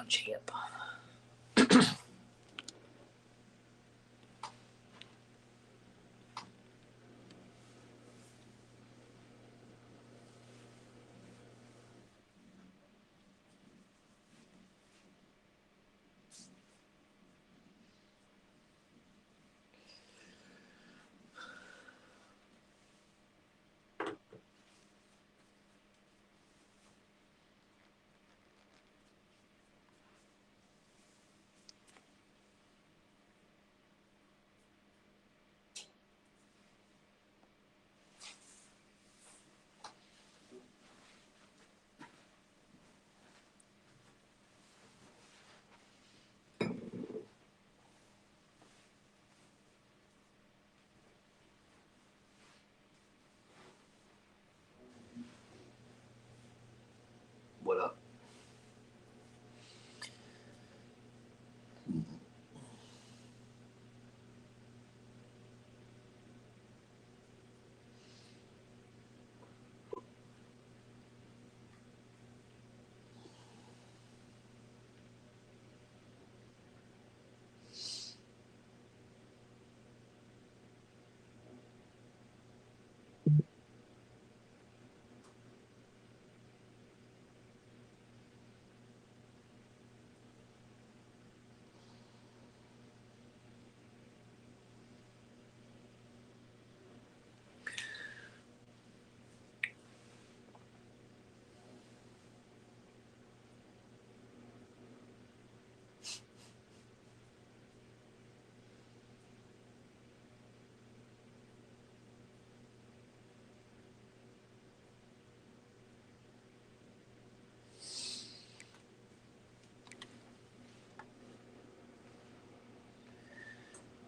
champ. What up?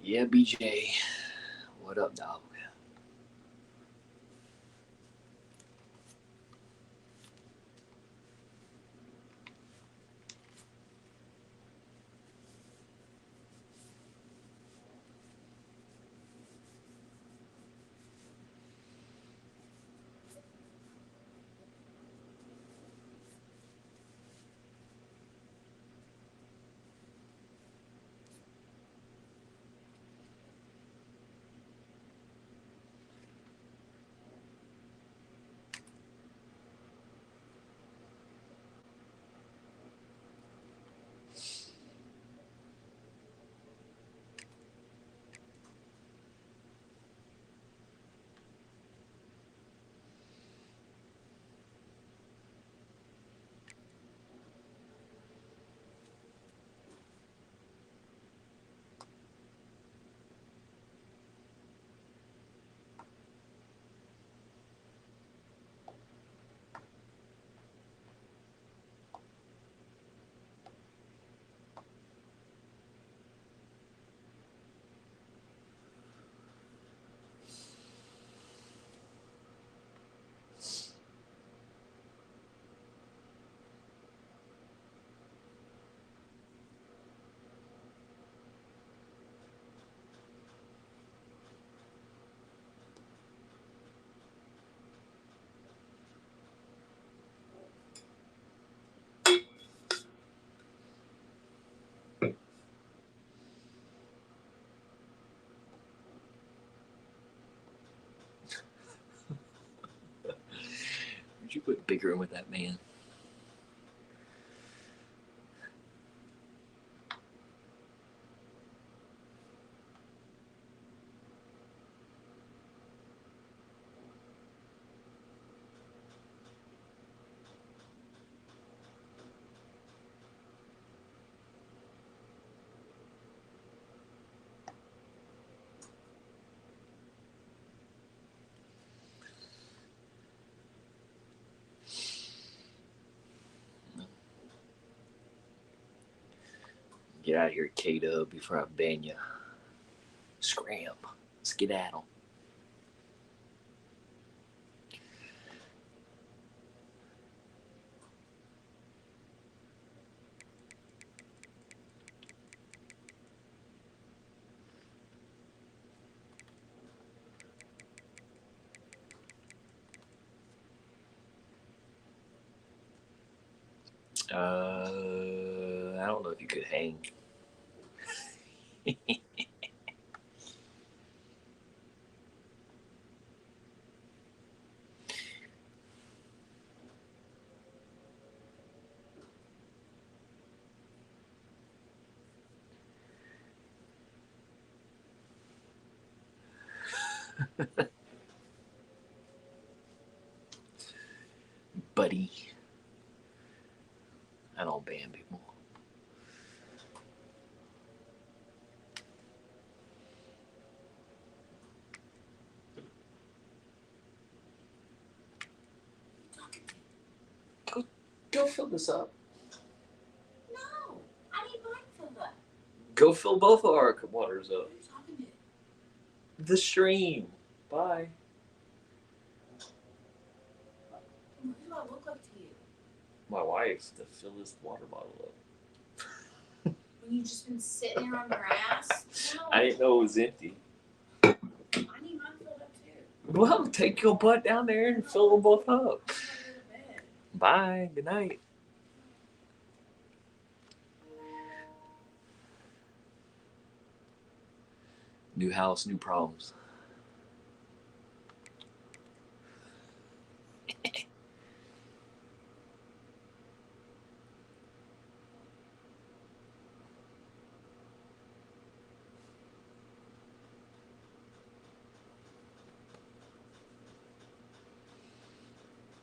Yeah, BJ. What up, dog? Would you quit bickering with that man? Get out of here, K-Dub, before I ban you. Scram. Skedaddle. I don't know if you could hang. Buddy. I don't ban people. Go fill this up. No, I need mine filled up. Go fill both of our waters up. What are you talking to? The stream. Bye. What do I look like to you? My wife to fill this water bottle up. When you've just been sitting there on your ass? No. I didn't know it was empty. I need mine filled up too. Well, take your butt down there and fill them both up. I'm gonna go to bed. Bye. Good night. New house, new problems.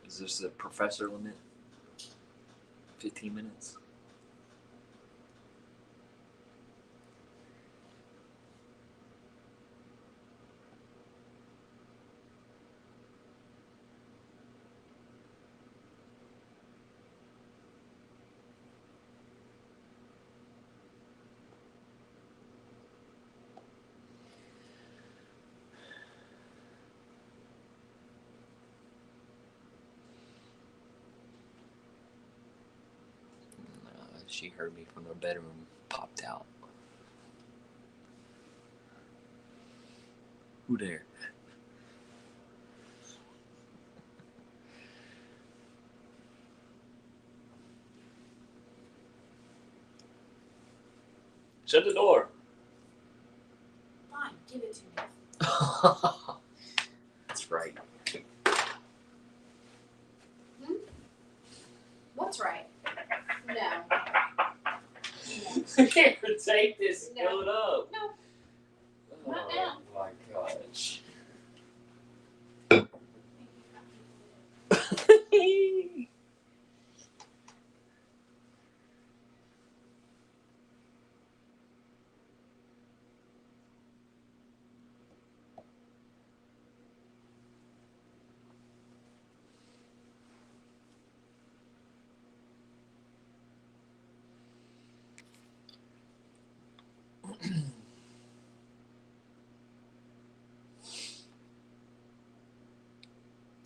Is this a professor limit? 15 minutes? She heard me from her bedroom, popped out. Who there? Shut the door. Fine, give it to me. That's right. What's right? No. Here, take this and fill it up. No. Oh Not now. my gosh.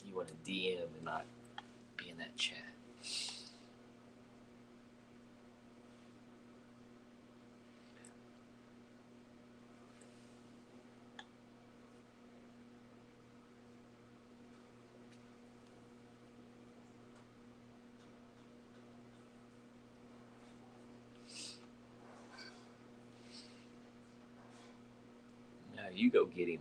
You want to DM and not be in that chat. Now you go get him.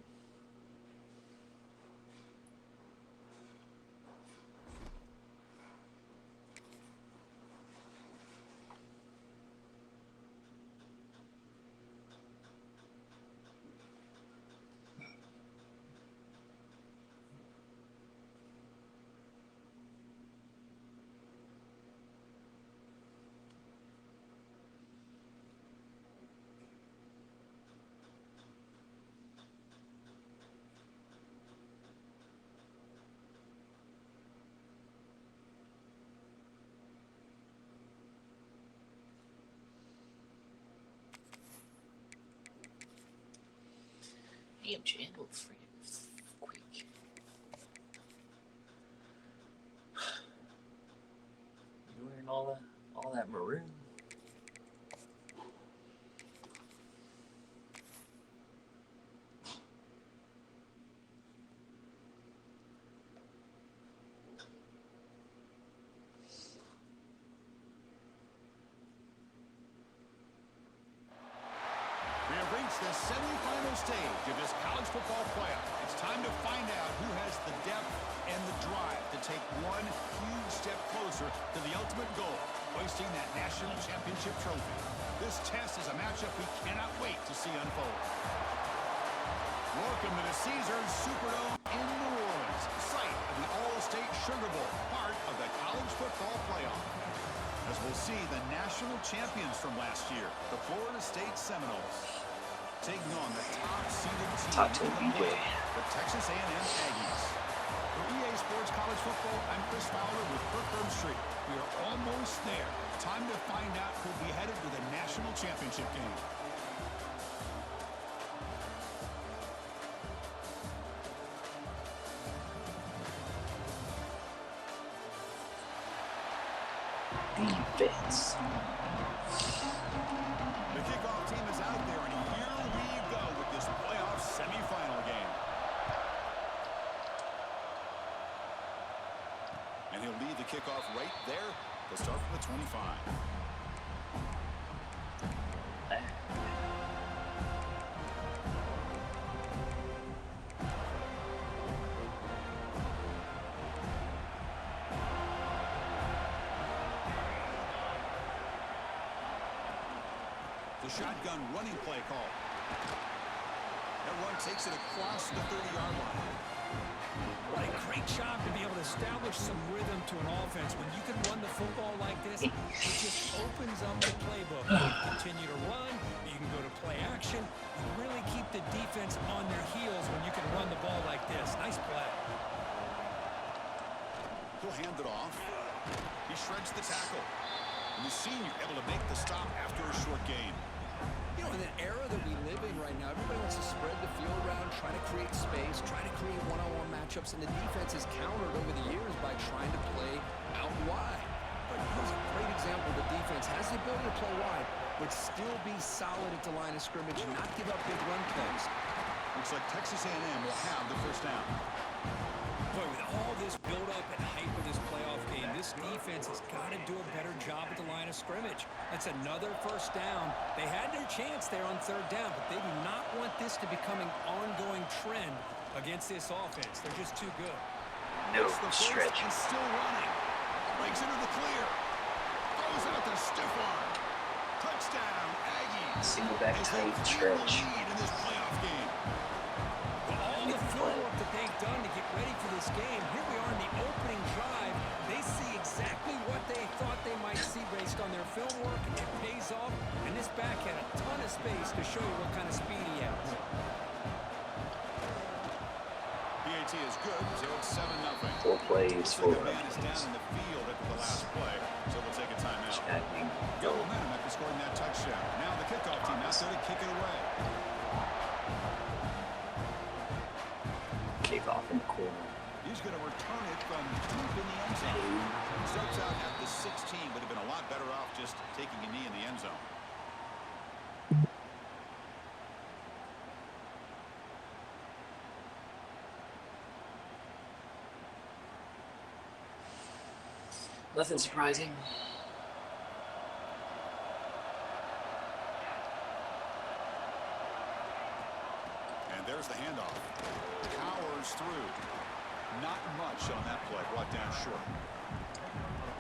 Damn, channel freaking quick. You wearing all that maroon? football playoff. It's time to find out who has the depth and the drive to take one huge step closer to the ultimate goal, hoisting that national championship trophy. This test is a matchup we cannot wait to see unfold. Welcome to the Caesars Superdome in New Orleans, site of the All-State Sugar Bowl, part of the college football playoff. As we'll see the national champions from last year, the Florida State Seminoles, taking on the top-seeded team in the play, the Texas A&M Aggies. For EA Sports College Football, I'm Chris Fowler with Kirk Street. We are almost there. Time to find out who'll be headed to the national championship game. Defense. The kickoff team is out there, and here we go with this playoff semifinal game. And he'll lead the kickoff right there. They'll start from the 25. The shotgun running play call. That run takes it across the 30-yard line. What a great job to be able to establish some rhythm to an offense. When you can run the football like this, it just opens up the playbook. You can continue to run. You can go to play action. You really keep the defense on their heels when you can run the ball like this. Nice play. He'll hand it off. He shreds the tackle. And the senior able to make the stop after a short gain. You know, in the era that we live in right now, everybody wants to spread the field around, try to create space, try to create one-on-one matchups, and the defense has countered over the years by trying to play out wide. But here's a great example. The defense has the ability to play wide, but still be solid at the line of scrimmage and not give up big run plays. Looks like Texas A&M will have the first down. Boy, with all this build-up and hype of this playoff game, this defense has got to do a better job at the line of scrimmage. That's another first down. They had their chance there on third down, but they do not want this to become an ongoing trend against this offense. They're just too good. No stretch. He's still running. Breaks into the clear. Goes out the stiff arm. Touchdown, Aggies. Single back tight Lead stretch. in this playoff game. All the footwork that they've done to get ready for this game, here we are in the opening drive. They see exactly what they thought they might see based on their film work. It pays off, and this back had a ton of space to show you what kind of speed he has. PAT is good, so it's 7-0. 4 plays, 4 The man is down in the field after the last play, so they'll take a timeout. Got momentum after scoring that touchdown. Now the kickoff team out there to kick it away. Kick off in the corner. He's going to return it from deep in the end zone. Starts out at the 16, would have been a lot better off just taking a knee in the end zone. Nothing surprising. And there's the handoff. Powers through. Not much on that play. Brought down short.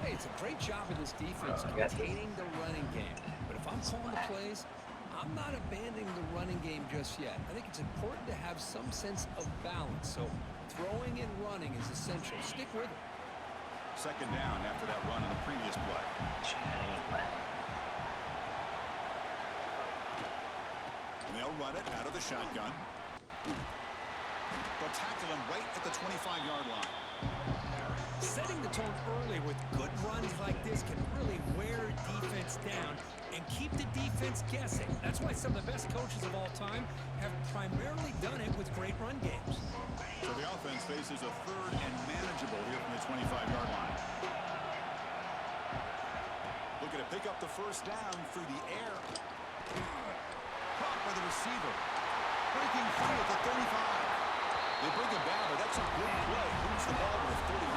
Hey, it's a great job of this defense containing the running game. But if I'm calling the plays, I'm not abandoning the running game just yet. I think it's important to have some sense of balance. So throwing and running is essential. Stick with it. Second down after that run in the previous play. And they'll run it out of the shotgun. They'll tackle him right at the 25-yard line. Setting the tone early with good runs like this can really wear defense down and keep the defense guessing. That's why some of the best coaches of all time have primarily done it with great run games. So the offense faces a third and manageable here from the 25-yard line. Looking to pick up the first down through the air. Caught by the receiver. Breaking free at the 35. They bring it down, but that's a good play. Moves the ball to the 39.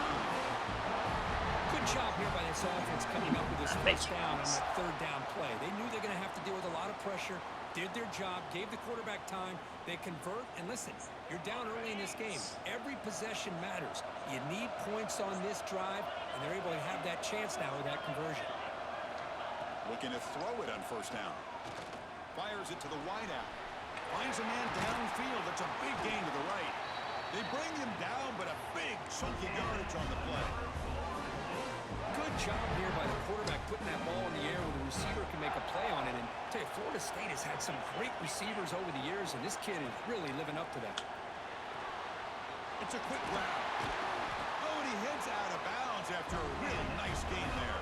Good job here by this offense coming up with this first down on that third down play. They knew they're going to have to deal with a lot of pressure, did their job, gave the quarterback time. They convert, and listen, you're down early in this game. Every possession matters. You need points on this drive, and they're able to have that chance now with that conversion. Looking to throw it on first down. Fires it to the wideout. Finds a man downfield. That's a big gain to the right. They bring him down, but a big chunky yardage on the play. Good job here by the quarterback putting that ball in the air where the receiver can make a play on it. And I tell you, Florida State has had some great receivers over the years, and this kid is really living up to that. It's a quick route. Oh, and he heads out of bounds after a real nice gain there.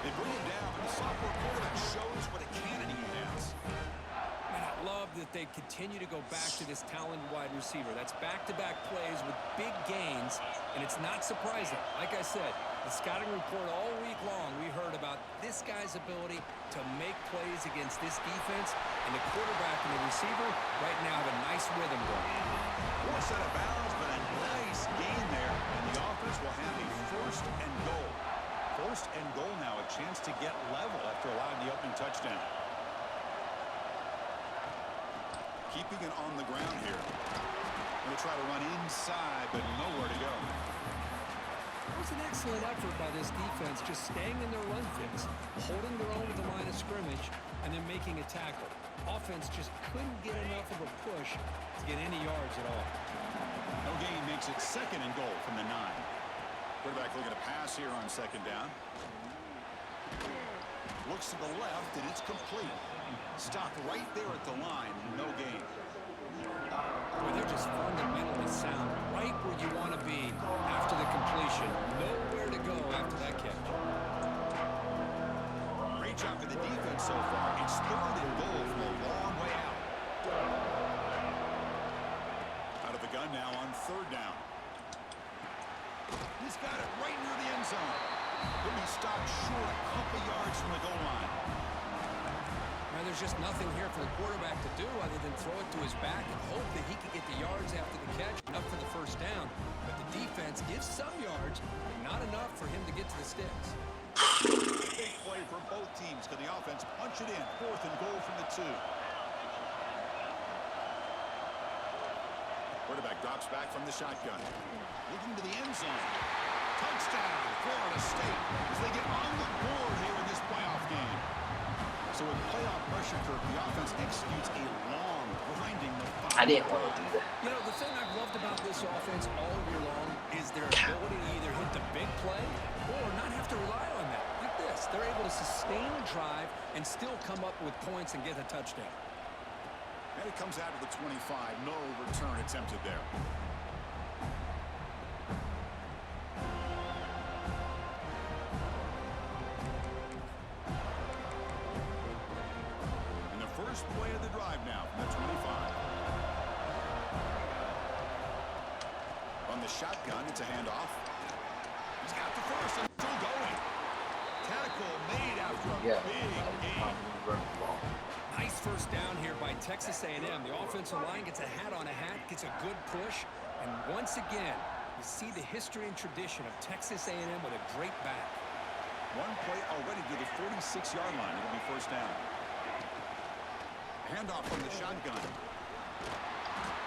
They bring him down, but the sophomore quarterback shows what a cannon he has. And I love that they continue to go back to this talented wide receiver. That's back-to-back plays with big gains, and it's not surprising. Like I said, the scouting report all week long, we heard about this guy's ability to make plays against this defense, and the quarterback and the receiver right now have a nice rhythm going. Forced out of bounds, but a nice gain there, and the offense will have a first and goal. First and goal now, a chance to get level after allowing the opening touchdown. Keeping it on the ground here. Going to try to run inside, but nowhere to go. It was an excellent effort by this defense, just staying in their run fits, holding their own with the line of scrimmage, and then making a tackle. Offense just couldn't get enough of a push to get any yards at all. No gain makes it second and goal from the 9. Quarterback looking to pass here on second down. Looks to the left, and it's complete. Stopped right there at the line. No gain. Boy, they're just fundamentally sound. Right where you want to be after the completion. Nowhere to go after that catch. Great job for the defense so far. It's third and goal from a long way out. Out of the gun now on third down. He's got it right near the end zone. He'll be stopped short a couple yards from the goal line. Now, there's just nothing here for the quarterback to do other than throw it to his back and hope that he can get the yards after the catch, enough for the first down. But the defense gives some yards, but not enough for him to get to the sticks. Big play for both teams. Can the offense punch it in? Fourth and goal from the 2. Quarterback drops back from the shotgun. Looking to the end zone. Touchdown, Florida State, as they get on the board here in this playoff game. So with playoff pressure curve, the offense executes a long, grinding, I didn't want to do that. You know, the thing I've loved about this offense all year long is their ability to either hit the big play or not have to rely on that. Like this, they're able to sustain a drive and still come up with points and get a touchdown. And it comes out of the 25. No return attempted there. And the first play of the drive now from the 25. On the shotgun, it's a handoff. He's got the first and still going. Tackle made after a big gain. Nice first down here by Texas A&M. The offensive line gets a hat on a hat, gets a good push, and once again, you see the history and tradition of Texas A&M with a great back. One play already to the 46-yard line. It'll be first down. Handoff from the shotgun.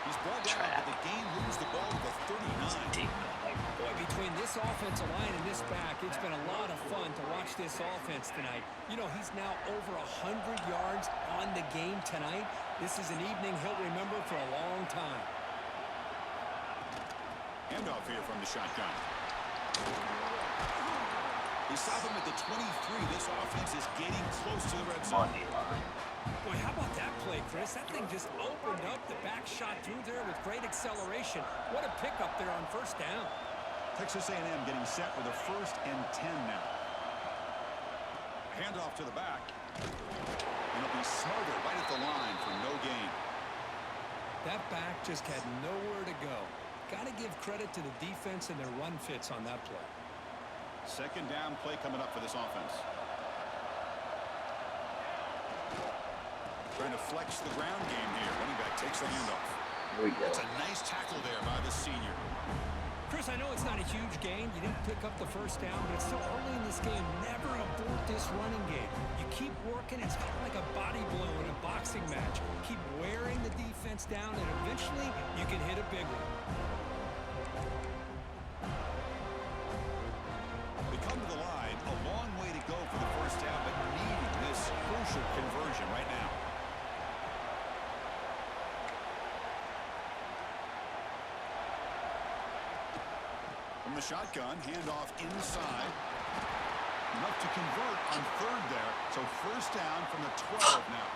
He's brought down, but the game moves the ball to the 39. Boy, between this offensive line and this back, it's been a lot of fun to watch this offense tonight. You know, he's now over 100 yards on the game tonight. This is an evening he'll remember for a long time. Handoff here from the shotgun. They stop him at the 23. This offense is getting close to the red zone. Boy, how about that play, Chris? That thing just opened up. The back shot through there with great acceleration. What a pickup there on first down. Texas A&M getting set with a 1st and 10 now. Handoff to the back. And it'll be Smarter right at the line for no gain. That back just had nowhere to go. Got to give credit to the defense and their run fits on that play. Second down play coming up for this offense. Trying to flex the ground game here. Running back takes the handoff. There we go. That's a nice tackle there by the senior. Chris, I know it's not a huge gain. You didn't pick up the first down, but it's still early in this game. Never abort this running game. You keep working. It's kind of like a body blow in a boxing match. Keep wearing the defense down, and eventually you can hit a big one. They come to the line. A long way to go for the first down, but needing this crucial conversion right now. From the shotgun, handoff inside. Enough to convert on third there. So first down from the 12 now.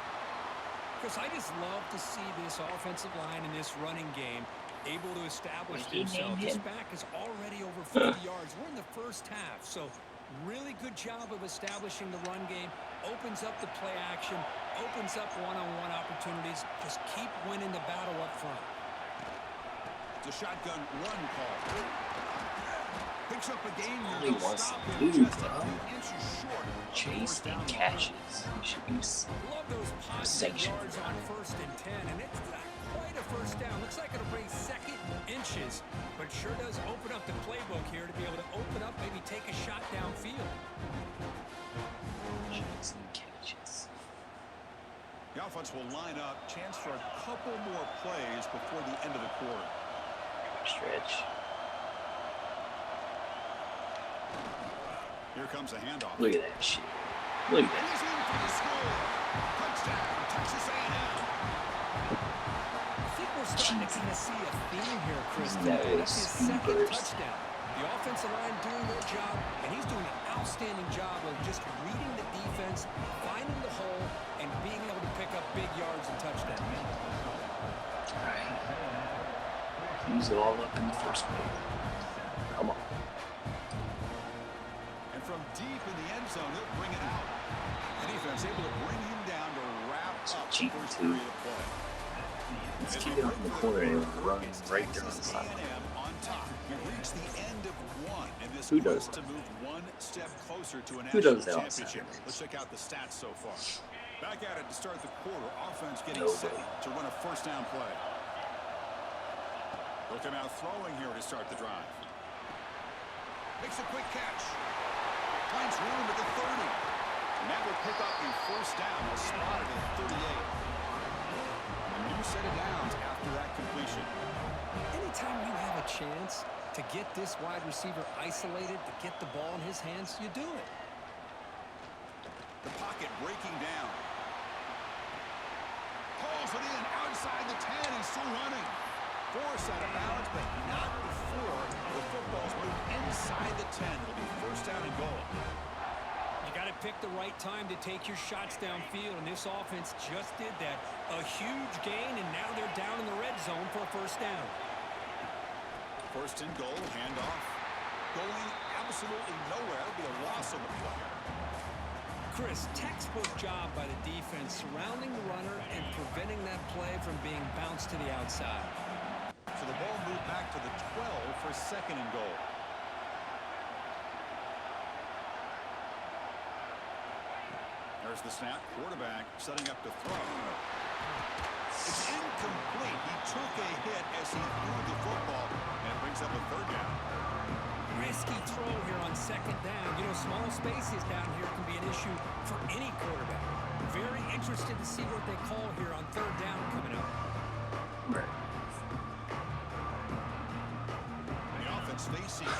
Chris, I just love to see this offensive line in this running game able to establish themselves. This back is already over 50 yards. We're in the first half, so really good job of establishing the run game. Opens up the play action, opens up one-on-one opportunities. Just keep winning the battle up front. It's a shotgun run call. Picks up a game Only here. wants Stop to him do, just a bro. few inches short of the Chase first down and line. catches. You should use Love those positive sanction yards for on that. first and 10, and it's not quite a first down. Looks like it'll bring second inches, but sure does open up the playbook here to be able to open up, maybe take a shot downfield. Chase and catches. The offense will line up. Chance for a couple more plays before the end of the quarter. Stretch. Here comes a handoff. Look at that shit. Look at that. He's in for the score. Touchdown, Texas A&M. I think we're starting to kind of see a theme here, Chris. That That's is his second burst. touchdown. The offensive line doing their job, and he's doing an outstanding job of just reading the defense, finding the hole, and being able to pick up big yards and touchdowns. Alright. Use it all up in the first play. Come on. And from deep in the end zone, he'll bring it out. The defense able to bring him down to wrap up the cheap, first too. period of play. Let's keep it up in the corner and run right there on the Texas side. A&M on top. We've reached the end of one in this Who does quest to move one step closer to a Who national does that outside championship. of Let's this? check out the stats so far. Back at it to start the quarter. Offense getting Nobody. set to run a first down play. Looking out throwing here to start the drive. Makes a quick catch. Finds room at the 30. And that will pick up the first down. They'll spot it at 38. A new set of downs after that completion. Anytime you have a chance to get this wide receiver isolated, to get the ball in his hands, you do it. The pocket breaking down. Calls it in outside the 10. He's still running. Force out of bounds, but not before the football's moved inside the 10. It'll be first down and goal. You got to pick the right time to take your shots downfield, and this offense just did that. A huge gain, and now they're down in the red zone for a first down. First and goal, handoff. Going absolutely nowhere. It'll be a loss on the play. Chris, textbook job by the defense surrounding the runner and preventing that play from being bounced to the outside. So the ball moved back to the 12 for second and goal. There's the snap. Quarterback setting up to throw. It's incomplete. He took a hit as he threw the football, and it brings up a third down. Risky throw here on second down. You know, small spaces down here can be an issue for any quarterback. Very interested to see what they call here on third down coming up. Right. And the offense facing a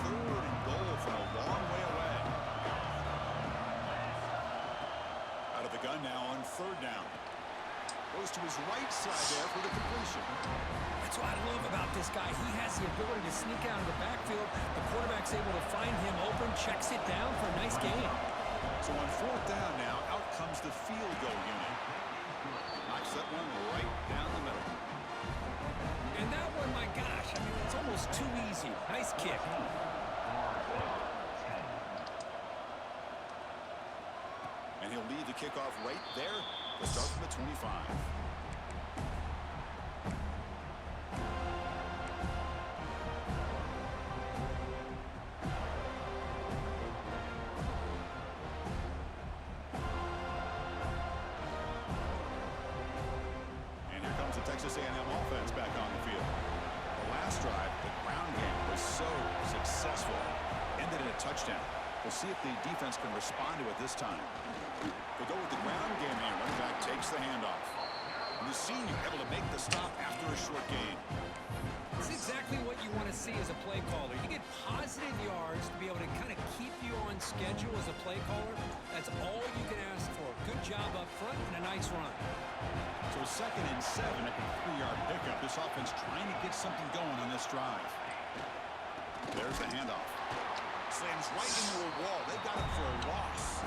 third and goal from a long way away. Out of the gun now on third down. Goes to his right side there for the completion. That's what I love about this guy. He has the ability to sneak out of the backfield. The quarterback's able to find him open, checks it down for a nice gain. So on fourth down now, out comes the field goal unit. Knocks that one right down the middle. And that one, my gosh, I mean, it's almost too easy. Nice kick. And he'll lead the kickoff right there. We'll start from the 25. And here comes the Texas A&M offense back on the field. The last drive, the ground game was touchdown. We'll see if the defense can respond to it this time. They go with the ground game here. Running back takes the handoff. And the senior able to make the stop after a short gain. It's exactly what you want to see as a play caller. You get positive yards to be able to kind of keep you on schedule as a play caller. That's all you can ask for. Good job up front and a nice run. So 2nd and 7 at the 3-yard pickup. This offense trying to get something going on this drive. There's the handoff. Slams right into a wall. They got it for a loss.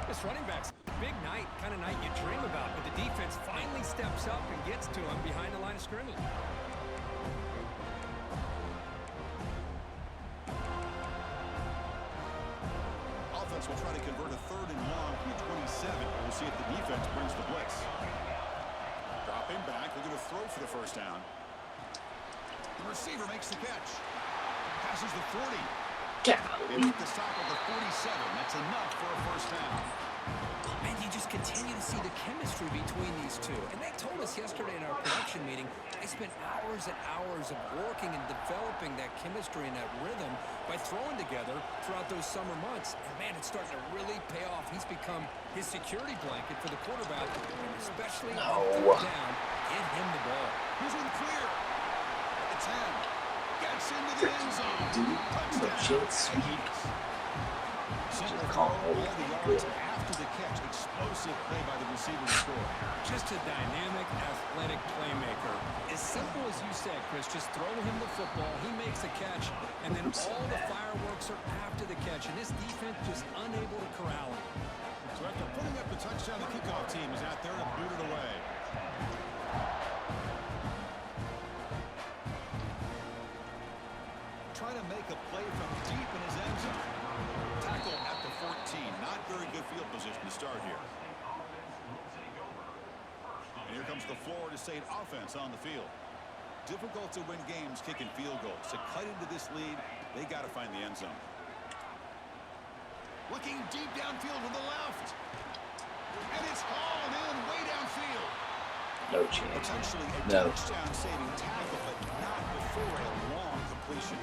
This running back's big night, kind of night you dream about, but the defense finally steps up and gets to him behind the line of scrimmage. Offense will try to convert a 3rd and long from the 27. We'll see if the defense brings the blitz. Dropping back, looking to throw for the first down. The receiver makes the catch. Passes the 40. They make the stop at the 47. That's enough for a first down. And you just continue to see the chemistry between these two. And they told us yesterday in our production meeting, they spent hours and hours of working and developing that chemistry and that rhythm by throwing together throughout those summer months. And man, it's starting to really pay off. He's become his security blanket for the quarterback, and especially on 3rd down, get him the ball. Here's one clear. At the 10. Gets into the end zone. Touchdown. Simple call, all the yards after the catch. Explosive play by the receiver to score. Just a dynamic, athletic playmaker. As simple as you said, Chris, just throw him the football, he makes a catch, and then all the fireworks are after the catch, and this defense just unable to corral him. So after putting up the touchdown, the kickoff team is out there to boot it away. Trying to make a play from deep in his end zone. Tackle at the 14. Not very good field position to start here. And here comes the Florida State offense on the field. Difficult to win games kicking field goals. To cut into this lead, they got to find the end zone. Looking deep downfield to the left. And it's hauled in way downfield. No chance. Potentially a touchdown-saving tackle, but not before a long completion.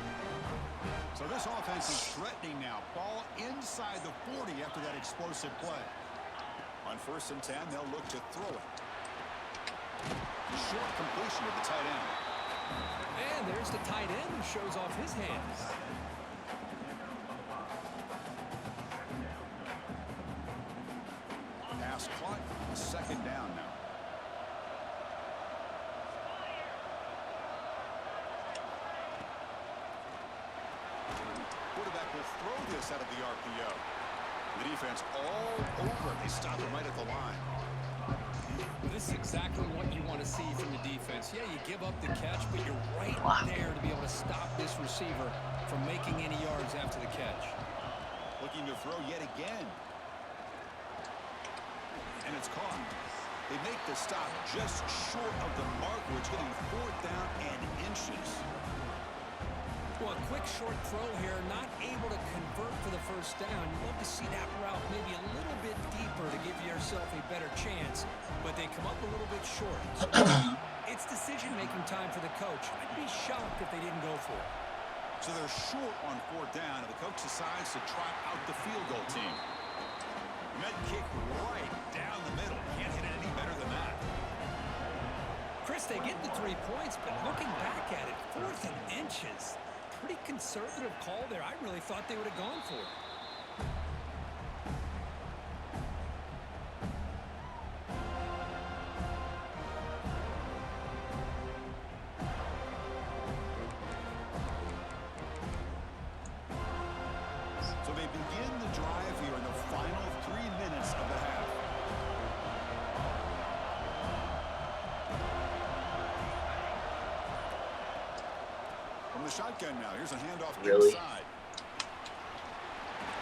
So this offense is threatening now. Ball inside the 40 after that explosive play. On 1st and 10, they'll look to throw it. Short completion of the tight end. And there's the tight end who shows off his hands. Pass caught. 2nd down now. Quarterback will throw this out of the RPO. The defense all over. They stop him right at the line. This is exactly what you want to see from the defense. Yeah, you give up the catch, but you're right there to be able to stop this receiver from making any yards after the catch. Looking to throw yet again. And it's caught. They make the stop just short of the marker. It's getting 4th down and inches. Well, a quick short throw here, not able to convert for the first down. You'd love to see that route maybe a little bit deeper to give yourself a better chance, but they come up a little bit short. So it's decision-making time for the coach. I'd be shocked if they didn't go for it. So they're short on 4th down, and the coach decides to trot out the field goal team. Med kick right down the middle. Can't hit it any better than that. Chris, they get the 3 points, but looking back at it, 4th and inches. Pretty conservative call there. I really thought they would have gone for it. So they begin the drive here in the final 3 minutes of the half. From the shotgun now, here's a handoff inside.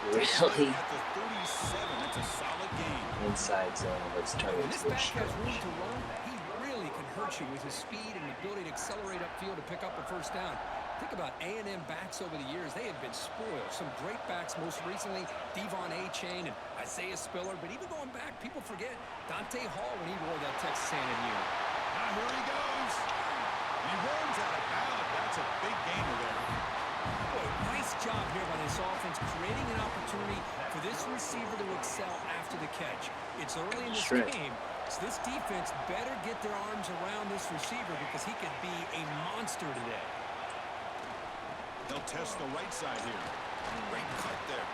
Really? At the 37, that's a solid gain. Inside zone. Let's turn it This to a back short. has room to run. He really can hurt you with his speed and ability to accelerate upfield to pick up a first down. Think about A&M backs over the years. They have been spoiled. Some great backs, most recently Devon A-Chain and Isaiah Spiller. But even going back, people forget Dante Hall when he wore that Texas A&M unit. Now here he goes. He runs out of bounds. That's a big gainer there. Boy, nice job here by this offense, creating an opportunity for this receiver to excel after the catch. It's early in this game, so this defense better get their arms around this receiver because he could be a monster today. They'll test the right side here. Great cut there.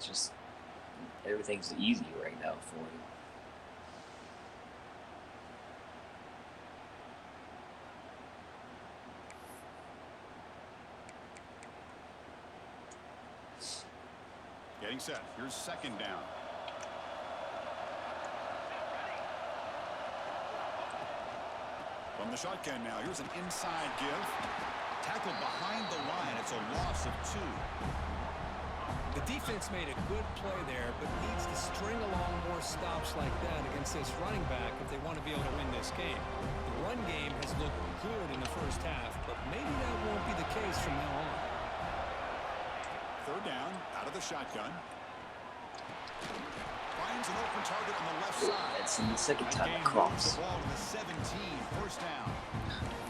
Just everything's easy right now for him. Getting set. Here's second down. From the shotgun now. Here's an inside give. Tackled behind the line. It's a loss of 2. The defense made a good play there, but needs to string along more stops like that against this running back if they want to be able to win this game. The run game has looked good in the first half, but maybe that won't be the case from now on. Third down, out of the shotgun. Finds an open target on the left side. It's in the second time across. The ball to the 17, first down.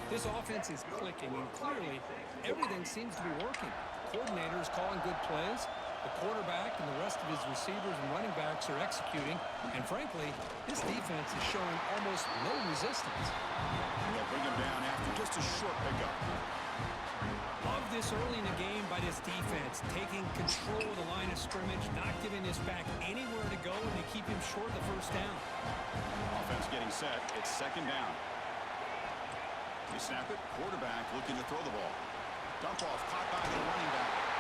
This offense is clicking, and clearly everything seems to be working. The coordinator is calling good plays. The quarterback and the rest of his receivers and running backs are executing. And frankly, this defense is showing almost no resistance. They'll bring him down after just a short pickup. Love this early in the game by this defense, taking control of the line of scrimmage, not giving this back anywhere to go, and they keep him short of the first down. Offense getting set. It's second down. They snap it. Quarterback looking to throw the ball. Dump off caught by the running back.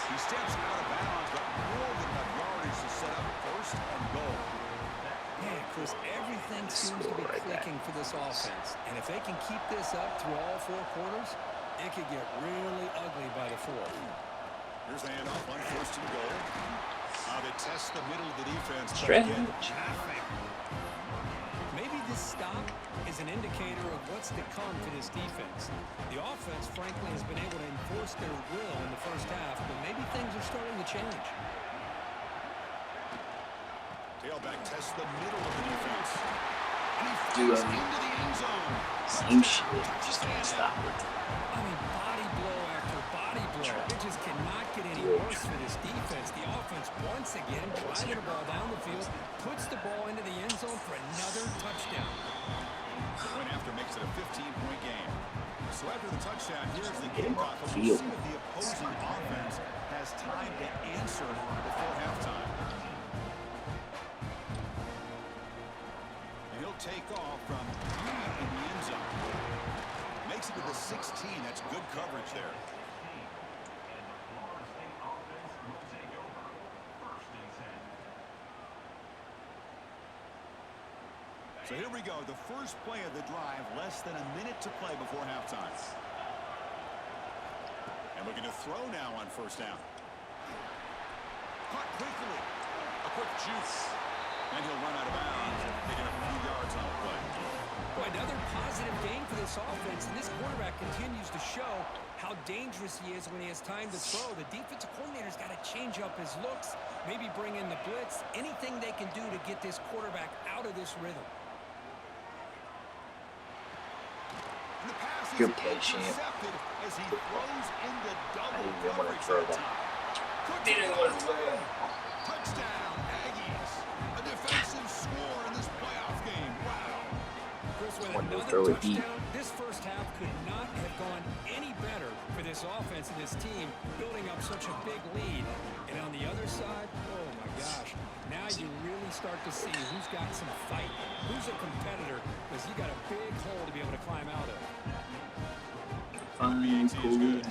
He steps out of bounds, but more than enough yardage to set up first and goal. Man, Chris, everything seems to be clicking for this offense. And if they can keep this up through all 4 quarters, it could get really ugly by the 4th. Here's the handoff on first and goal. They test the middle of the defense. Maybe this stop is an indicator of what's to come for this defense. The offense, frankly, has been able to enforce their will in the first half, but maybe things are starting to change. Tailback tests the middle of the defense. And he flies into the end zone. Same shit. Just can't stop it. I mean, body blow after body blow. It just cannot get any worse for this defense. The offense, once again, driving the ball down the field, puts the ball into the end zone for another touchdown. Point after makes it a 15-point game. So after the touchdown, here's the kickoff. We'll see if the opposing offense has time to answer before halftime. And he'll take off from 3 in the end zone. Makes it to the 16. That's good coverage there. So here we go, the first play of the drive, less than a minute to play before halftime. And looking to throw now on first down. Caught quickly. A quick juice. And he'll run out of bounds, taking a few yards on the play. Boy, another positive game for this offense, and this quarterback continues to show how dangerous he is when he has time to throw. The defensive coordinator's got to change up his looks, maybe bring in the blitz, anything they can do to get this quarterback out of this rhythm. Good play, champ. As he throws into double I didn't want to coverage throw that that. time. Didn't want to throw that. Touchdown, Aggies. A defensive score in this playoff game. Wow. Chris, with Wanted to another throw it deep. touchdown, this first half could not have gone any better for this offense and this team, building up such a big lead. And on the other side, oh my gosh, now you really start to see who's got some fight, who's a competitor, because you got a big hole to be able to climb out of. Fine, cool.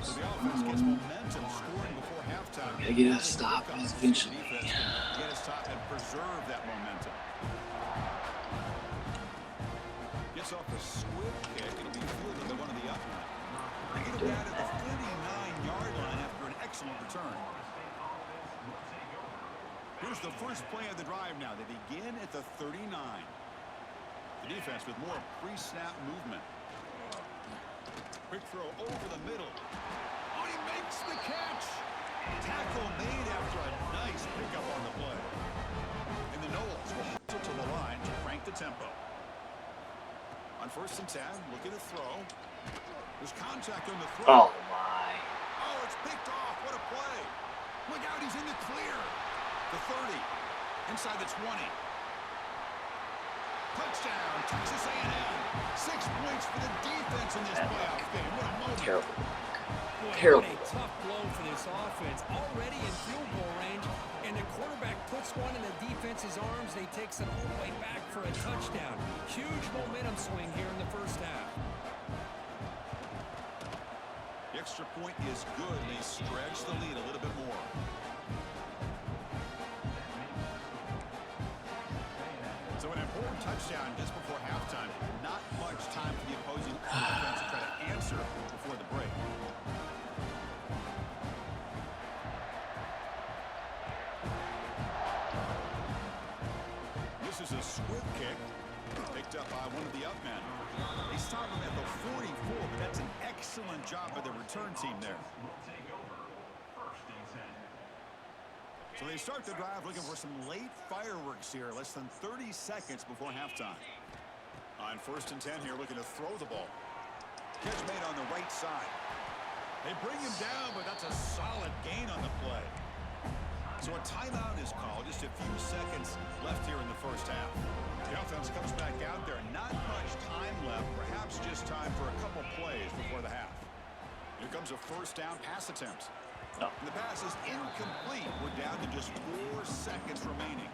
So the offense gets momentum scoring before halftime. Gotta get a stop eventually. Get a stop and preserve that momentum. Gets off a squib kick. It'll be fielded to one of the up men. They get him down at the 49-yard line after an excellent return. Here's the first play of the drive now. They begin at the 39. The defense with more pre-snap movement. Quick throw over the middle. Oh, he makes the catch. Tackle made after a nice pickup on the play. And the Knowles will hustle to the line to crank the tempo. On 1st and 10, looking to throw. There's contact on the throw. Oh my. Oh, it's picked off. What a play. Look out, he's in the clear. The 30. Inside the 20. Touchdown, Texas A&M. 6 points for the defense in this playoff game. What a moment. Terrible. Boy, Terrible. what a tough blow for this offense. Already in field goal range, and the quarterback puts one in the defense's arms. They takes it all the way back for a touchdown. Huge momentum swing here in the first half. The extra point is good. They stretch the lead a little bit more. So an important touchdown just before halftime. Not much time for the opposing offense to try to answer before the break. This is a squib kick picked up by one of the up men. They stop him at the 44, but that's an excellent job by the return team there. So they start the drive looking for some late fireworks here, less than 30 seconds before halftime. On 1st and 10 here, looking to throw the ball. Catch made on the right side. They bring him down, but that's a solid gain on the play. So a timeout is called. Just a few seconds left here in the first half. The offense comes back out there. Not much time left. Perhaps just time for a couple plays before the half. Here comes a 1st down pass attempt. No. And the pass is incomplete. We're down to just 4 seconds remaining.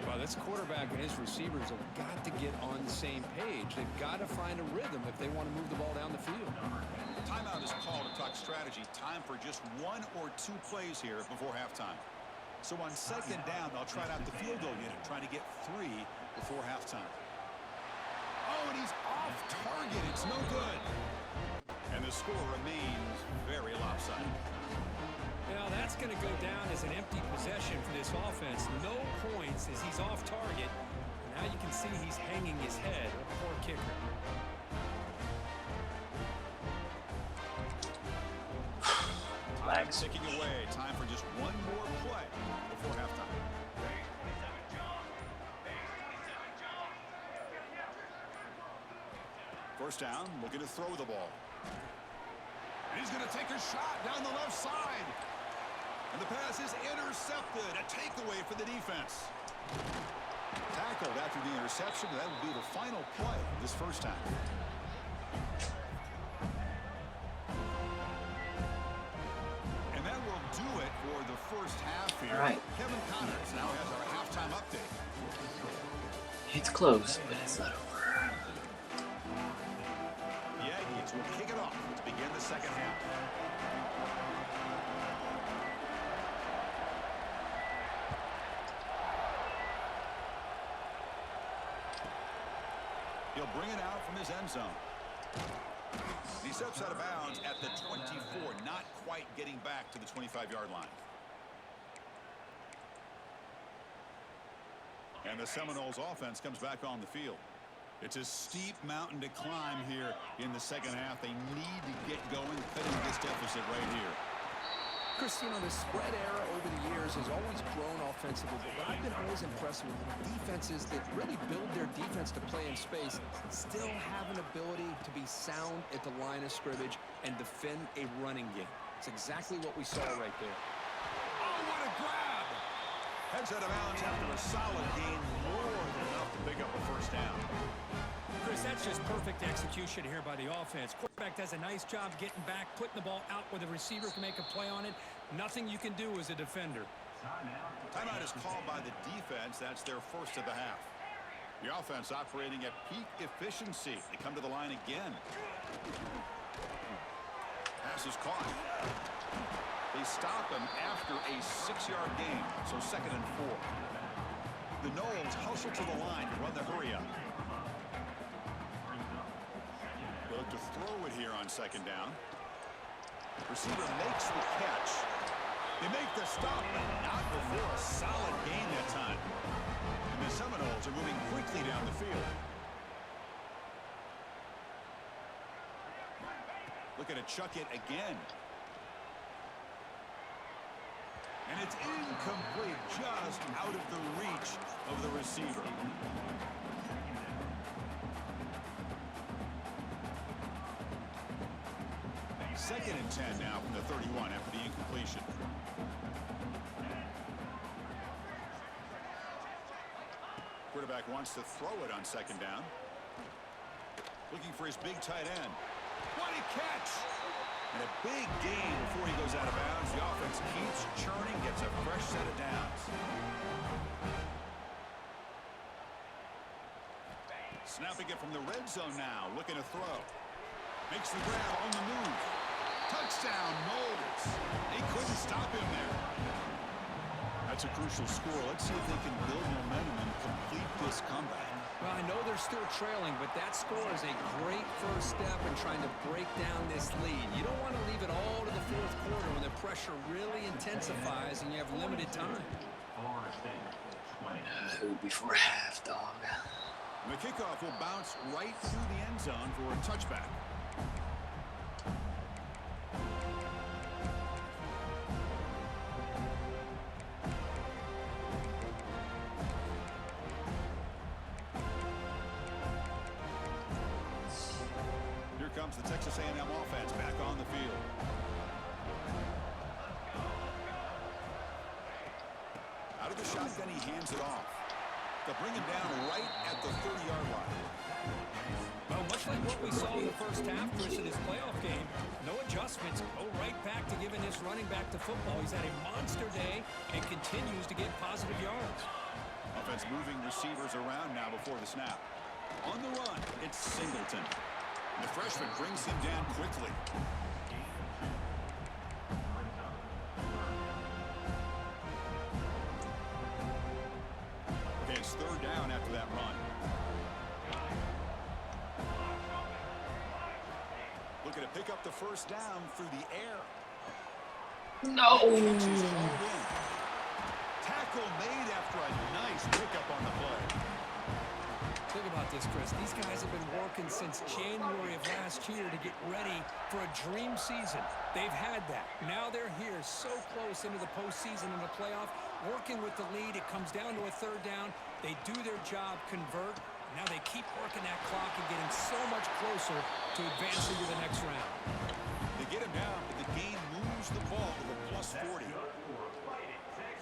Well, this quarterback and his receivers have got to get on the same page. They've got to find a rhythm if they want to move the ball down the field. Timeout is called to talk strategy. Time for just 1 or 2 plays here before halftime. So on 2nd down, they'll try out the field goal unit, trying to get 3 before halftime. Oh, and he's off target. It's no good. And the score remains very lopsided. Well, that's going to go down as an empty possession for this offense. No points as he's off target. Now you can see he's hanging his head. A poor kicker. Time ticking away. Time for just 1 more play before halftime. First down, looking to throw the ball. And he's going to take a shot down the left side. And the pass is intercepted. A takeaway for the defense. Tackled after the interception. That will be the final play of this first half. And that will do it for the first half here. All right. Kevin Connors now has our halftime update. It's close, but it's not over. The Aggies will kick it off to begin the second half. He'll bring it out from his end zone. He steps out of bounds at the 24, not quite getting back to the 25-yard line. And the Seminoles offense comes back on the field. It's a steep mountain to climb here in the second half. They need to get going, cutting this deficit right here. Chris, you know, the spread era over the years has always grown offensively, but what I've been always impressed with defenses that really build their defense to play in space still have an ability to be sound at the line of scrimmage and defend a running game. It's exactly what we saw right there. Oh, what a grab! Heads out of bounds after a solid gain, more than enough to pick up a first down. Chris, that's just perfect execution here by the offense. Quarterback does a nice job getting back, putting the ball out where the receiver can make a play on it. Nothing you can do as a defender. Timeout is called by the defense. That's their first of the half. The offense operating at peak efficiency. They come to the line again. Pass is caught. They stop him after a 6-yard gain, so 2nd and 4. The Knowles hustle to the line to run the hurry up. throw it here on second down. Receiver makes the catch. They make the stop, but not before a solid gain that time. And the Seminoles are moving quickly down the field. Looking to chuck it again. And it's incomplete, just out of the reach of the receiver. Second and 10 now from the 31 after the incompletion. Quarterback wants to throw it on second down. Looking for his big tight end. What a catch! And a big gain before he goes out of bounds. The offense keeps churning, gets a fresh set of downs. Snapping it from the red zone now, looking to throw. Makes the grab on the move. Touchdown, Moles. They couldn't stop him there. That's a crucial score. Let's see if they can build momentum and complete this comeback. Well, I know they're still trailing, but that score is a great first step in trying to break down this lead. You don't want to leave it all to the fourth quarter when the pressure really intensifies and you have limited time. Who before half, dog? And the kickoff will bounce right through the end zone for a touchback. Comes the Texas A&M offense back on the field. Out of the shotgun, he hands it off. They'll bring him down right at the 30-yard line. Well, much like what we saw in the first half, Chris, in this playoff game, no adjustments. Go right back to giving this running back to football. He's had a monster day and continues to get positive yards. Offense moving receivers around now before the snap. On the run, it's Singleton. The freshman brings him down quickly. Okay, it's third down after that run. Looking to pick up the first down through the air. No. Tackle made after a nice pickup on the play. Think about this, Chris. These guys have been working since January of last year to get ready for a dream season. They've had that. Now they're here so close into the postseason and the playoff, working with the lead. It comes down to a third down. They do their job, convert. Now they keep working that clock and getting so much closer to advancing to the next round. They get him down, but the game moves the ball to the plus 40.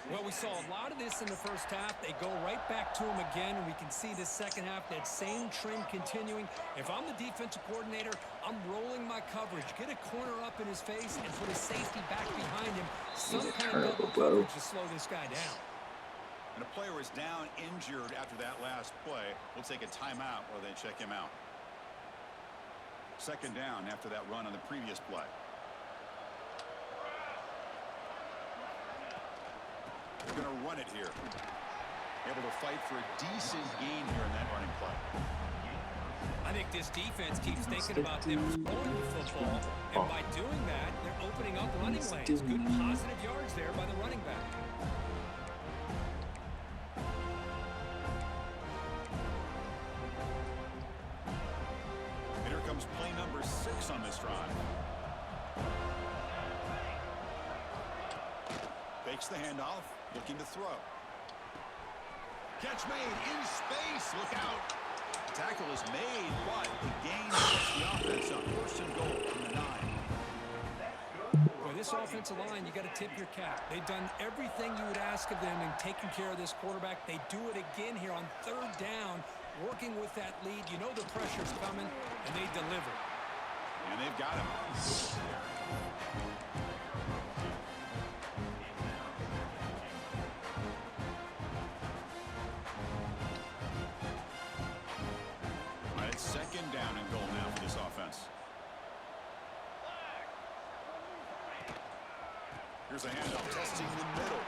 Well, we saw a lot of this in the first half. They go right back to him again, and we can see the second half, that same trend continuing. If I'm the defensive coordinator, I'm rolling my coverage. Get a corner up in his face and put a safety back behind him. Some kind of double coverage to slow this guy down. And a player is down injured after that last play. We'll take a timeout while they check him out. Second down after that run on the previous play. They're going to run it here. Able to fight for a decent gain here in that running play. I think this defense keeps thinking about them throwing the football, and by doing that, they're opening up running lanes. Good positive yards there by the running back. And here comes play number 6 on this drive. Fakes the handoff, looking to throw. Catch made in space. Look out. Tackle is made, but the gain puts the offense up. First and goal from the 9. Boy, this offensive line, you got to tip your cap. They've done everything you would ask of them in taking care of this quarterback. They do it again here on third down, working with that lead. You know the pressure's coming, and they deliver. And they've got him. Second down and goal now for this offense. Here's a handoff, testing the middle.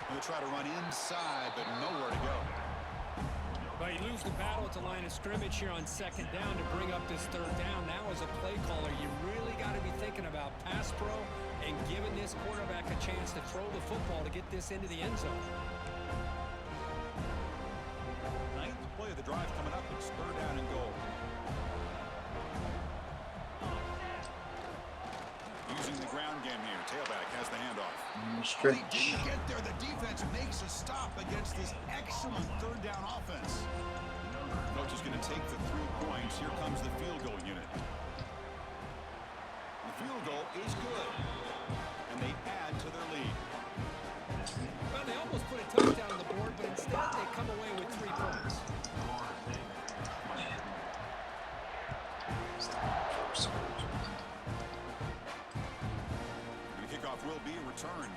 They'll try to run inside, but nowhere to go. Well, Well, you lose the battle at the line of scrimmage here on second down to bring up this third down. Now as a play caller, you really got to be thinking about pass pro and giving this quarterback a chance to throw the football to get this into the end zone. Ninth play of the drive coming up. It's third down and goal. Using the ground game here. Tailback has the handoff. They didn't get there. The defense makes a stop against this excellent third down offense. Coach is going to take the 3 points. Here comes the field goal unit. The field goal is good. And they add to their lead. Well, they almost put a touchdown on the board, but instead they come away with 3 points. The kickoff will be a return.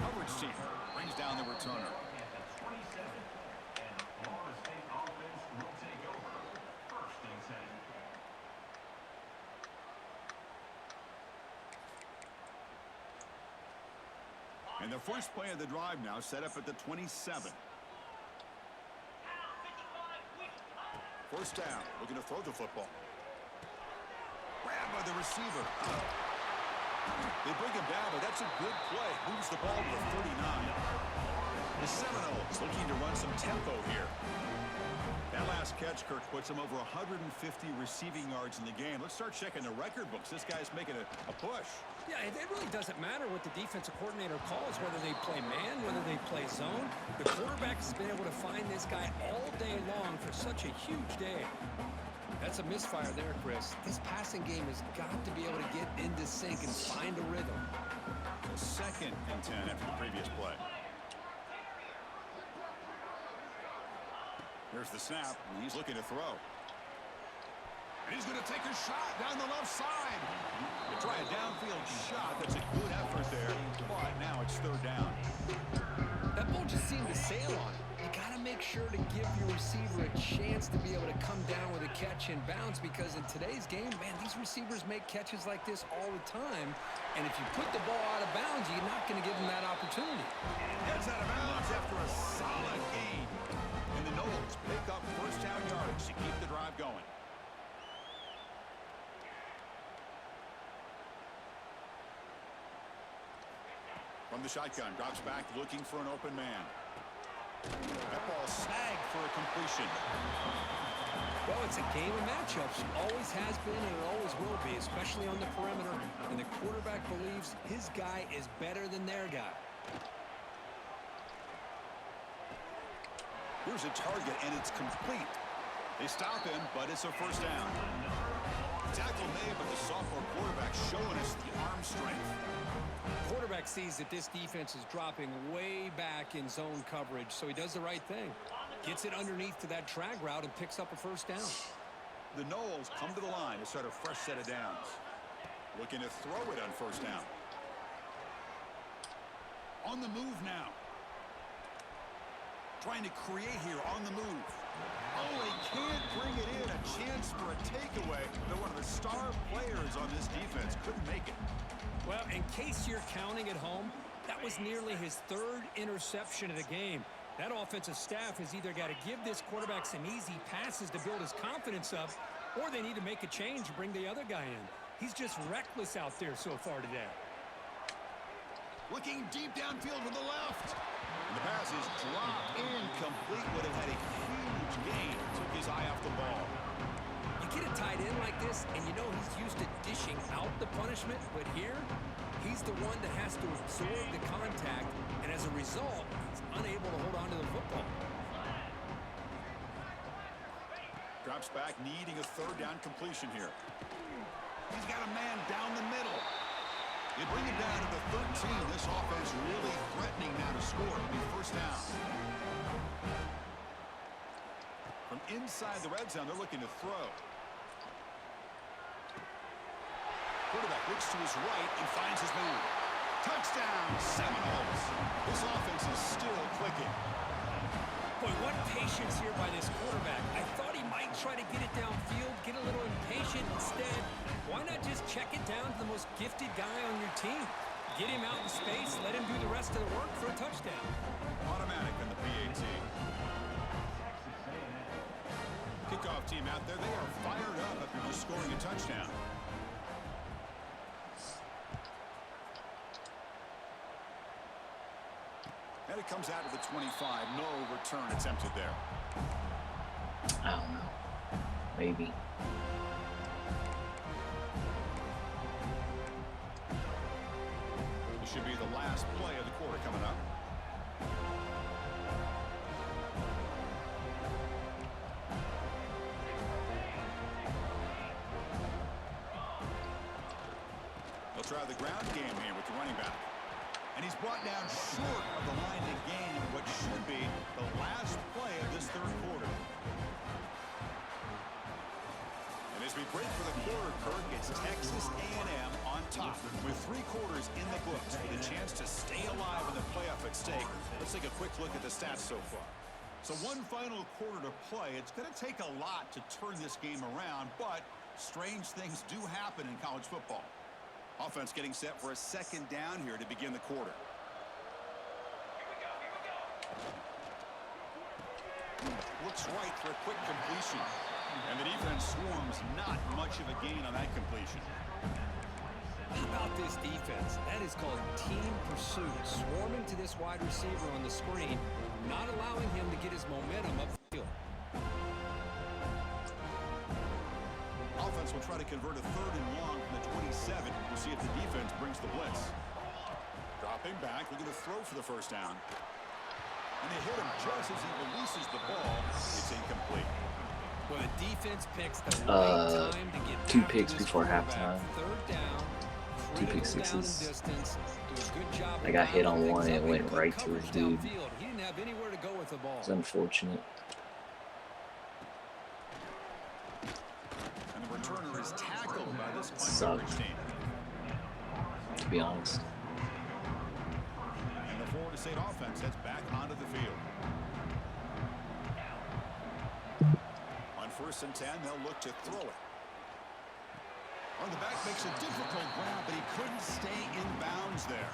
Coverage team brings down the returner. And the first play of the drive now set up at the 27. First down, looking to throw the football. Grabbed by the receiver. They bring him down, but that's a good play. Moves the ball to the 39. The Seminoles looking to run some tempo here. That last catch, Kirk, puts him over 150 receiving yards in the game. Let's start checking the record books. This guy's making a push. Yeah, it really doesn't matter what the defensive coordinator calls, whether they play man, whether they play zone. The quarterback has been able to find this guy all day long for such a huge day. That's a misfire there, Chris. This passing game has got to be able to get into sync and find a rhythm. So 2nd and 10 after the previous play. There's the snap, and he's looking to throw. And he's going to take a shot down the left side. They try a downfield shot. That's a good effort there, but now it's third down. That ball just seemed to sail on it. You got to make sure to give your receiver a chance to be able to come down with a catch and bounce, because in today's game, man, these receivers make catches like this all the time. And if you put the ball out of bounds, you're not going to give them that opportunity. Gets out of bounds after a solid gain. And the Noles pick up first down yardage to keep the drive going. From the shotgun, drops back looking for an open man. That ball snagged for a completion. Well, it's a game of matchups. Always has been and it always will be, especially on the perimeter. And the quarterback believes his guy is better than their guy. Here's a target, and it's complete. They stop him, but it's a first down. Tackle made, but the sophomore quarterback showing us the arm strength. Quarterback sees that this defense is dropping way back in zone coverage, so he does the right thing. Gets it underneath to that drag route and picks up a first down. The Noles come to the line to start a fresh set of downs. Looking to throw it on first down. On the move now. Trying to create here on the move. Oh, they can't bring it in. A chance for a takeaway. They're one of the star players on this defense. Couldn't make it. Well, in case you're counting at home, that was nearly his 3rd interception of the game. That offensive staff has either got to give this quarterback some easy passes to build his confidence up, or they need to make a change and bring the other guy in. He's just reckless out there so far today. Looking deep downfield to the left. And the pass is dropped incomplete. Would have had a huge gain. Took his eye off the ball. You get a tight end like this, and you know he's used to dishing out the punishment, but here, he's the one that has to absorb the contact, and as a result, he's unable to hold on to the football. Drops back, needing a third down completion here. He's got a man down the middle. They bring it down to the 13. This offense really threatening now to score. It'll be first down. From inside the red zone, they're looking to throw. Quarterback looks to his right and finds his move. Touchdown, Seminoles. This offense is still clicking. Boy, what patience here by this quarterback. I thought he might try to get it downfield, get a little impatient. Instead, why not just check it down to the most gifted guy on your team? Get him out in space, let him do the rest of the work for a touchdown. Automatic in the PAT. Kickoff team out there, they are fired up after just scoring a touchdown. And it comes out to the 25. No return attempted there. I don't know. Maybe. This should be the last play of the quarter coming up. They'll try the ground game here with the running back. And he's brought down short of the line to gain what should be the last play of this third quarter. And as we break for the quarter, Kirk, it's Texas A&M on top. With 3 quarters in the books with a chance to stay alive in the playoff at stake. Let's take a quick look at the stats so far. So one final quarter to play. It's going to take a lot to turn this game around, but strange things do happen in college football. Offense getting set for a second down here to begin the quarter. Looks right for a quick completion. And the defense swarms, not much of a gain on that completion. How about this defense? That is called team pursuit. Swarming to this wide receiver on the screen, not allowing him to get his momentum upfield. Offense will try to convert a 3rd and long from the 27. We'll see if the defense brings the blitz. Dropping back, looking to throw for the first down. And they hit him just as he releases the ball. It's incomplete. Well, the defense picks the right time to get 2 after picks this before quarterback. halftime. 3rd down, 2 pick down sixes. distance. Do a good job I got hit on of one and it lining went things up right and to his good dude. coverage downfield. He didn't have anywhere to go with the ball. It's unfortunate. And the returner is tackled by this punt Sucked. coverage team. To be honest. And the Florida State offense heads back onto the field. On 1st and 10, they'll look to throw it. On the back makes a difficult grab, but he couldn't stay in bounds there.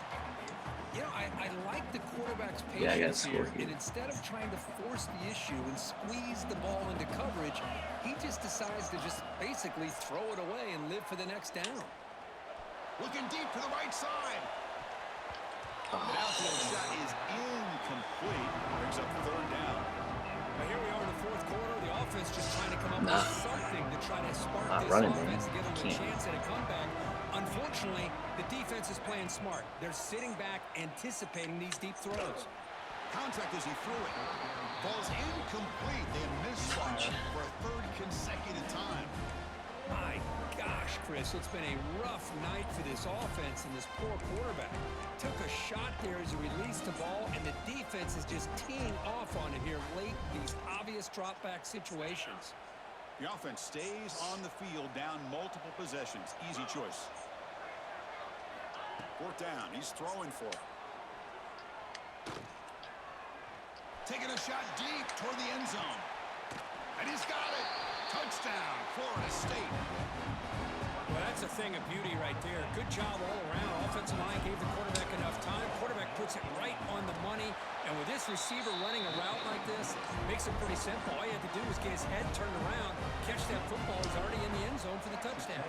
You know, I like the quarterback's Yeah, I got patience scored here. here. And instead of trying to force the issue and squeeze the ball into coverage, he just decides to just basically throw it away and live for the next down. Looking deep to the right side. The outfield shot is incomplete. Brings up 3rd down. Now here we are in the 4th quarter. The offense just trying to come up Nah. with something to try to spark Not this running, man. offense, give them a Can't. chance at a comeback. Unfortunately, the defense is playing smart. They're sitting back, anticipating these deep throws. Contact as he threw it. Falls incomplete. They misfire for a 3rd consecutive time. My gosh, Chris, it's been a rough night for this offense and this poor quarterback. Took a shot there as he released the ball, and the defense is just teeing off on it here late in these obvious drop-back situations. The offense stays on the field down multiple possessions. Easy choice. 4th down. He's throwing for it. Taking a shot deep toward the end zone. And he's got it. Touchdown, Florida State. Well, that's a thing of beauty right there. Good job all around. Offensive line gave the quarterback enough time. Quarterback puts it right on the money. And with this receiver running a route like this, makes it pretty simple. All he had to do was get his head turned around, catch that football. He's already in the end zone for the touchdown.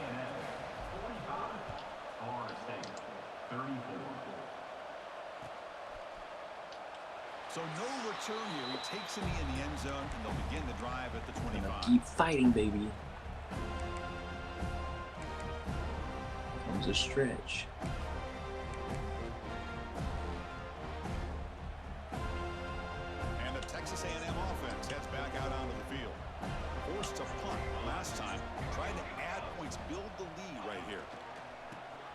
So no return here. He takes it in the end zone, and they'll begin the drive at the And 25. I'll keep fighting, baby. Comes a stretch. And the Texas A&M offense heads back out onto the field. Forced to punt last time. Trying to add points, build the lead right here.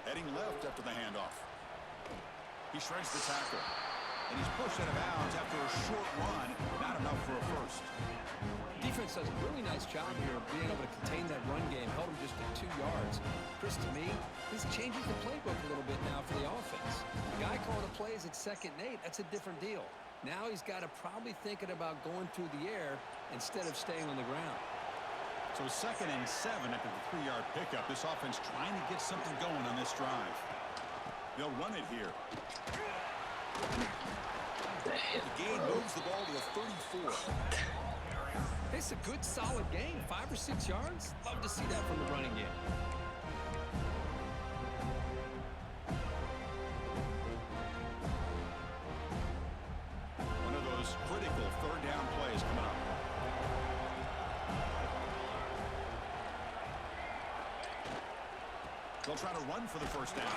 Heading left after the handoff. He shreds the tackle. And he's pushed out of bounds after a short run. Not enough for a first. Defense does a really nice job here of being able to contain that run game. Held him just at 2 yards. Chris, to me, this changes the playbook a little bit now for the offense. The guy calling the plays at 2nd and 8, that's a different deal. Now he's got to probably thinking about going through the air instead of staying on the ground. So 2nd and 7 after the 3-yard pickup. This offense trying to get something going on this drive. They'll run it here. The hell, The gain bro? moves the ball to the 34. It's a good, solid gain. 5 or 6 yards. Love to see that from the running game. One of those critical third down plays coming up. They'll try to run for the first down.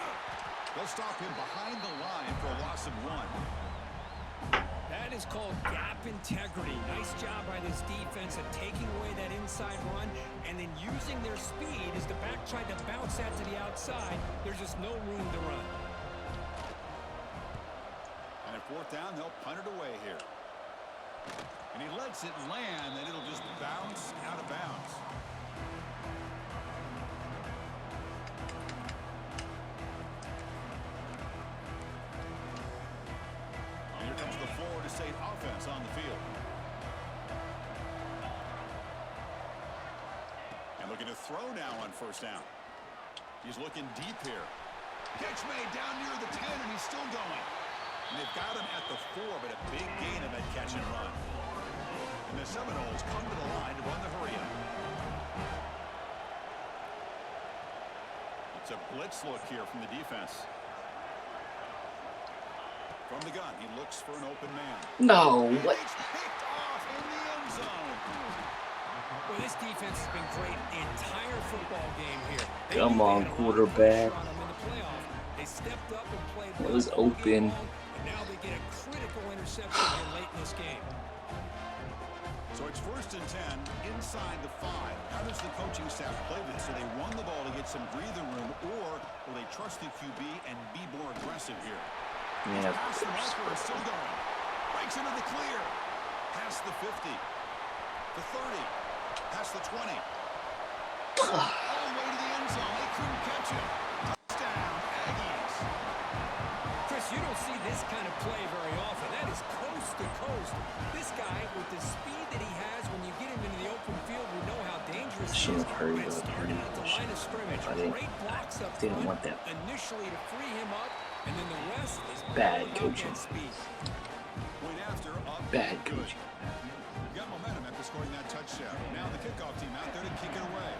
They'll stop him behind the line for a loss of 1. That is called gap integrity. Nice job by this defense at taking away that inside run and then using their speed as the back tried to bounce that to the outside. There's just no room to run. And at fourth down, they'll punt it away here. And he lets it land, and it'll just bounce out of bounds. And here comes the Florida State offense on the field. And looking to throw now on first down. He's looking deep here. Catch made down near the 10, and he's still going. And they've got him at the 4, but a big gain in that catch and run. And the Seminoles come to the line to run the hurry-up. It's a blitz look here from the defense. From the gun, he looks for an open man. No, And what? it's picked off in the end zone. Well, this defense has been great the entire football game here. They Come knew they on, had a lot of quarterback. pressure on them in the playoff. They stepped up and played It well was all game open. long, and now they get a critical interception here late in this game. So it's first and 10 inside the 5. How does the coaching staff play this? Do they run the ball to get some breathing room, or will they trust the QB and be more aggressive here? Yeah, of Past the course. marker is still going. Breaks into the clear. Past the 50. The 30. Past the 20. All the way to the end zone. They couldn't catch him. Touchdown, Aggies. Chris, you don't see this kind of play very often. That is coast to coast. This guy, with the speed that he has, when you get him into the open field, we know how dangerous he Shouldn't is. have hurried But up, starting hurried at the up. line of scrimmage, I didn't- great blocks up didn't front want that. initially to free him up, and then the rest is Bad all about coaching. that speed. Point after up. Bad Good. coaching. Got momentum after scoring that touchdown. Now the kickoff team out there to kick it away.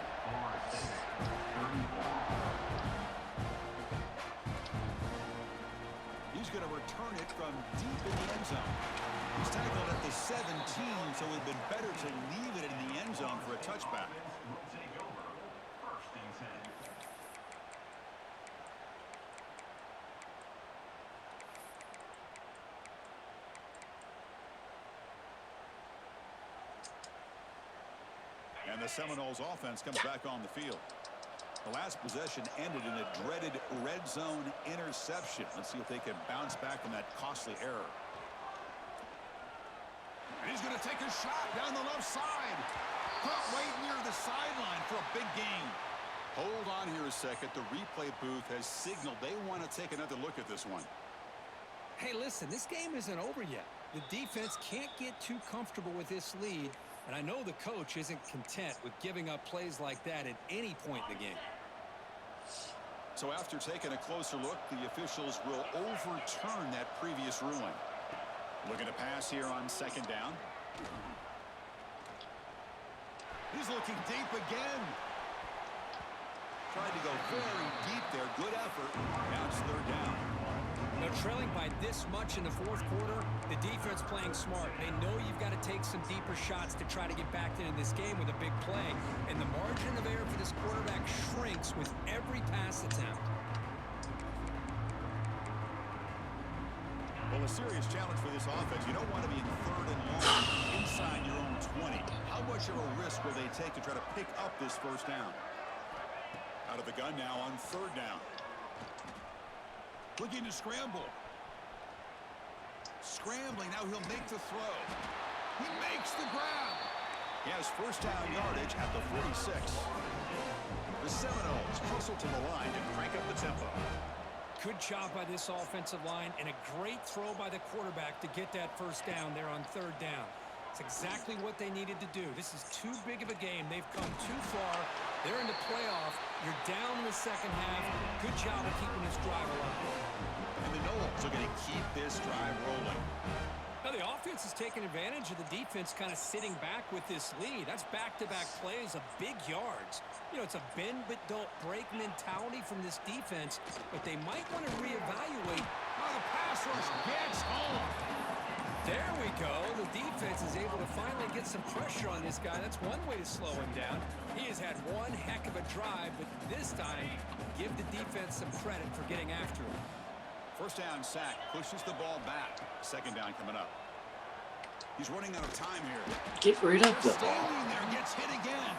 He's going to return it from deep in the end zone. He's tackled at the 17, so it would have been better to leave it in the end zone for a touchback. And the Seminoles offense comes back on the field. The last possession ended in a dreaded red zone interception. Let's see if they can bounce back from that costly error. And he's going to take a shot down the left side. Caught right near the sideline for a big gain. Hold on here a second. The replay booth has signaled they want to take another look at this one. Hey, listen, this game isn't over yet. The defense can't get too comfortable with this lead, and I know the coach isn't content with giving up plays like that at any point in the game. So after taking a closer look, the officials will overturn that previous ruling. Looking to pass here on second down. He's looking deep again. Tried to go very deep there. Good effort. Now it's third down. Now, trailing by this much in the fourth quarter, the defense playing smart. They know you've got to take some deeper shots to try to get back into this game with a big play. And the margin of error for this quarterback shrinks with every pass attempt. Well, a serious challenge for this offense. You don't want to be in third and long inside your own 20. How much of a risk will they take to try to pick up this first down? Out of the gun now on third down. Looking to scramble. Scrambling. Now he'll make the throw. He makes the grab. He has first down yardage at the 46. The Seminoles hustle to the line and crank up the tempo. Good job by this offensive line and a great throw by the quarterback to get that first down there on third down. It's exactly what they needed to do. This is too big of a game. They've come too far. They're in the playoff. You're down in the second half. Good job of keeping this drive alive. And the Knowles are going to keep this drive rolling. Now the offense is taking advantage of the defense kind of sitting back with this lead. That's back-to-back plays of big yards. You know, it's a bend but don't break mentality from this defense, but they might want to reevaluate. Now the pass rush gets home. There we go. The defense is able to finally get some pressure on this guy. That's one way to slow him down. He has had one heck of a drive, but this time, give the defense some credit for getting after him. First down sack pushes the ball back. Second down coming up. He's running out of time here. Get rid of the ball. Standing there, gets hit again.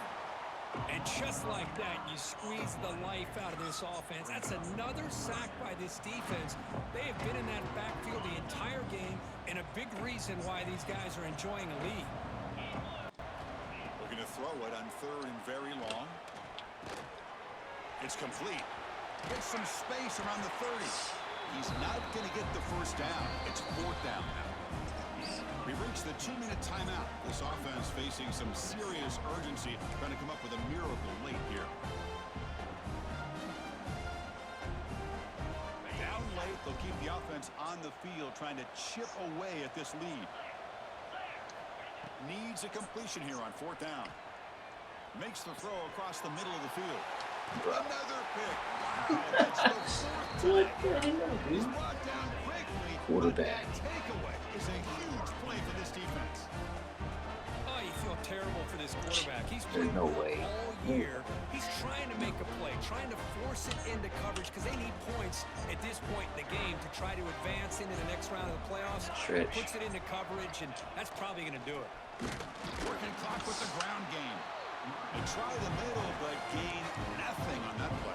And just like that, you squeeze the life out of this offense. That's another sack by this defense. They have been in that backfield the entire game, and a big reason why these guys are enjoying a lead. Looking to throw it on third and very long. It's complete. Gets some space around the 30. He's not going to get the first down. It's fourth down now. We've reached the 2-minute timeout. This offense facing some serious urgency, trying to come up with a miracle late here. Down late, they'll keep the offense on the field, trying to chip away at this lead. Needs a completion here on fourth down. Makes the throw across the middle of the field. Another pick. Wow, that's the fourth time. He's brought down quickly. Quarterback. That takeaway is a huge play for this defense. Oh, you feel terrible for this quarterback. He's There's played no way. all year. He's trying to make a play, trying to force it into coverage because they need points at this point in the game to try to advance into the next round of the playoffs. Stretch. Puts it into coverage, and that's probably going to do it. Working clock with the ground game. They try the middle, but gain nothing on that play.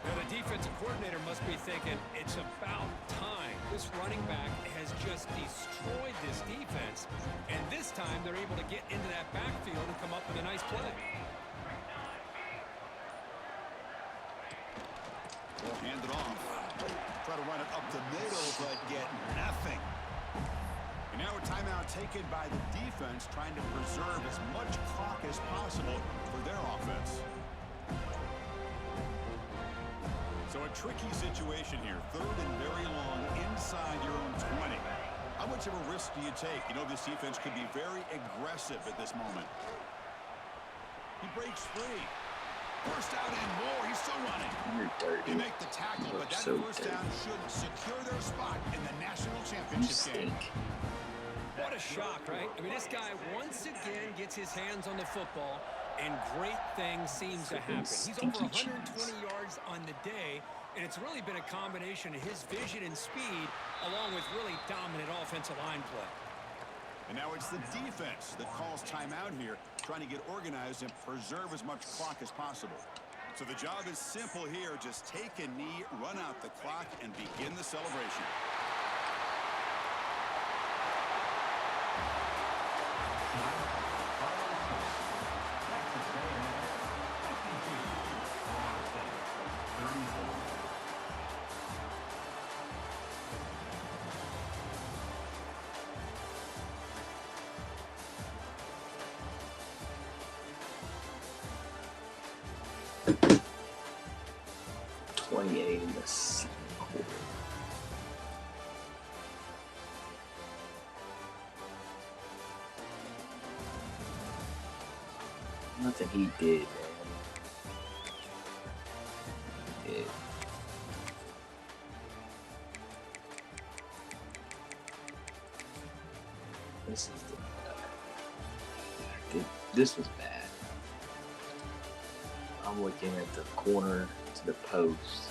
Now, the defensive coordinator must be thinking, it's about time. This running back has just destroyed this defense, and this time they're able to get into that backfield and come up with a nice play. We'll hand it off. Try to run it up the middle, but get nothing. And now a timeout taken by the defense, trying to preserve as much clock as possible for their offense. So a tricky situation here. Third and very long inside your own 20. How much of a risk do you take? You know this defense could be very aggressive at this moment. He breaks free. First down and more. He's still running. You're dirty. They make the tackle, but that So first down should secure their spot in the national You championship game. stink. What a shock, right? I mean, this guy once again gets his hands on the football, and great things seem to happen. He's over 120 yards on the day, and it's really been a combination of his vision and speed, along with really dominant offensive line play. And now it's the defense that calls timeout here, trying to get organized and preserve as much clock as possible. So the job is simple here. Just take a knee, run out the clock, and begin the celebration. In the second quarter. Nothing he did, man. He did. This is this was bad. I'm looking at the corner to the post.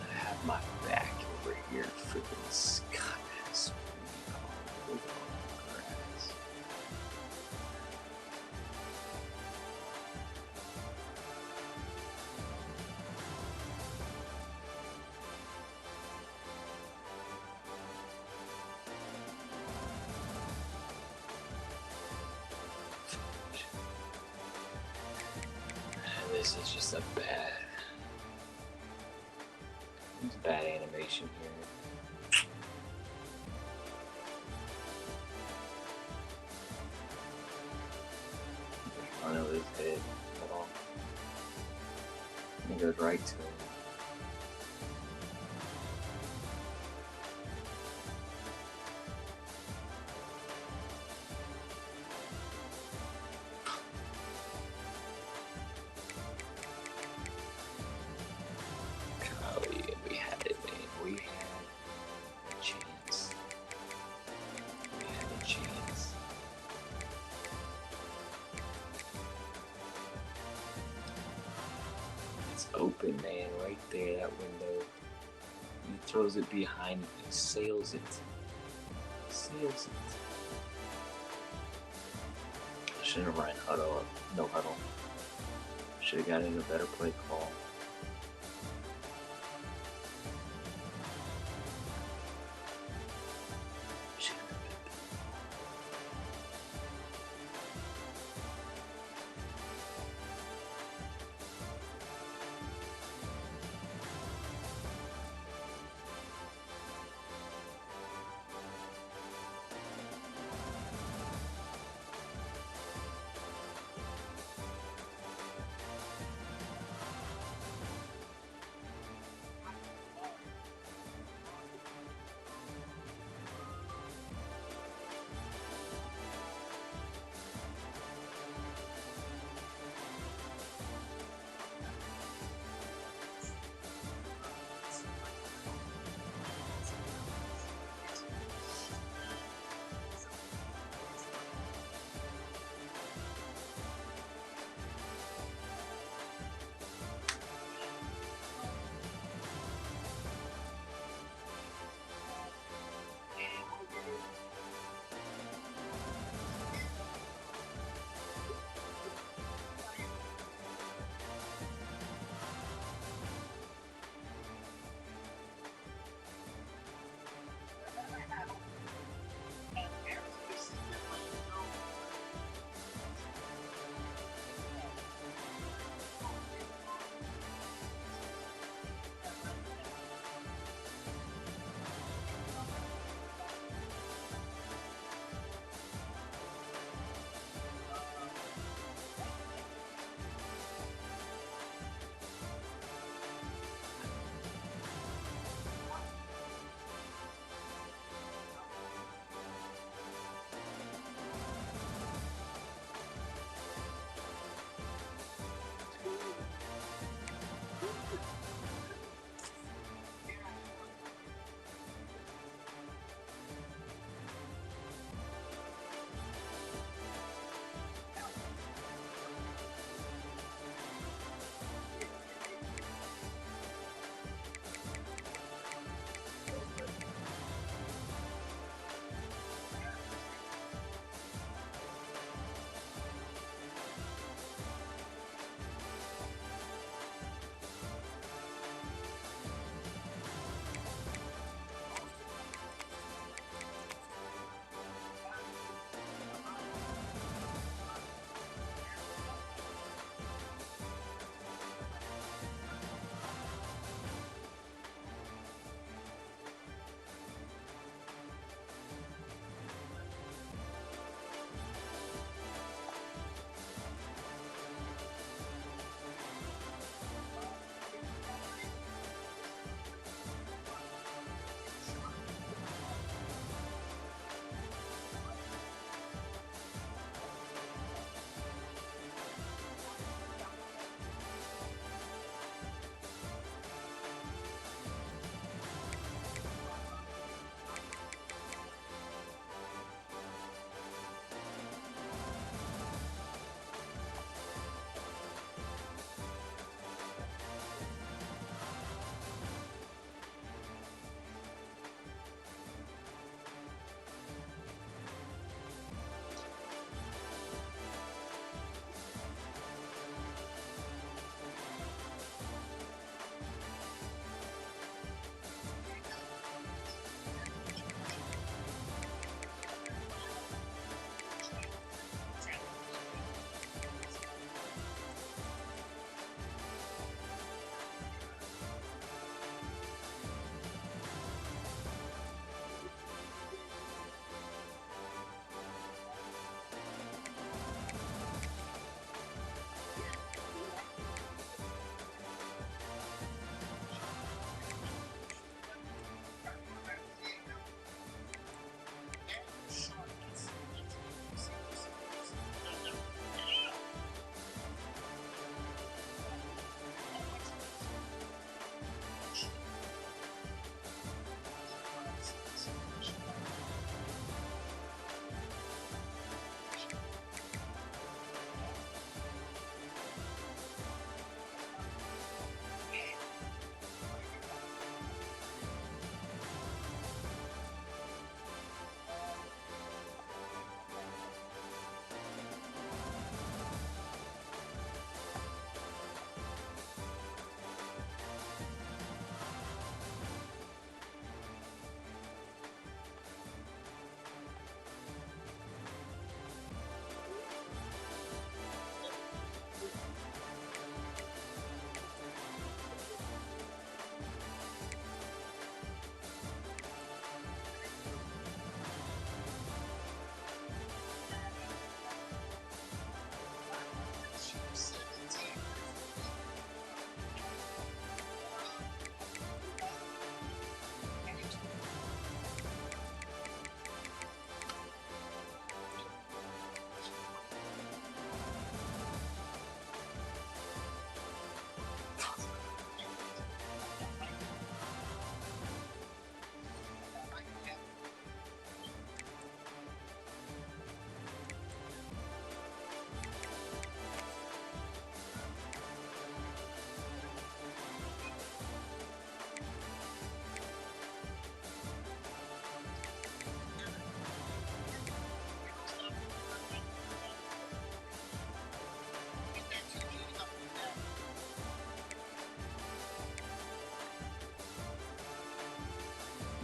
I have my back over here for this goodness. This is just a bad animation here. his head at all. And he goes right to him. Golly, we had it, man. We had a chance. We had a chance. It's open, man, right there, that window. He throws it behind him. He sails it. Sails it. Should have ran huddle. No huddle. Should have gotten a better play call.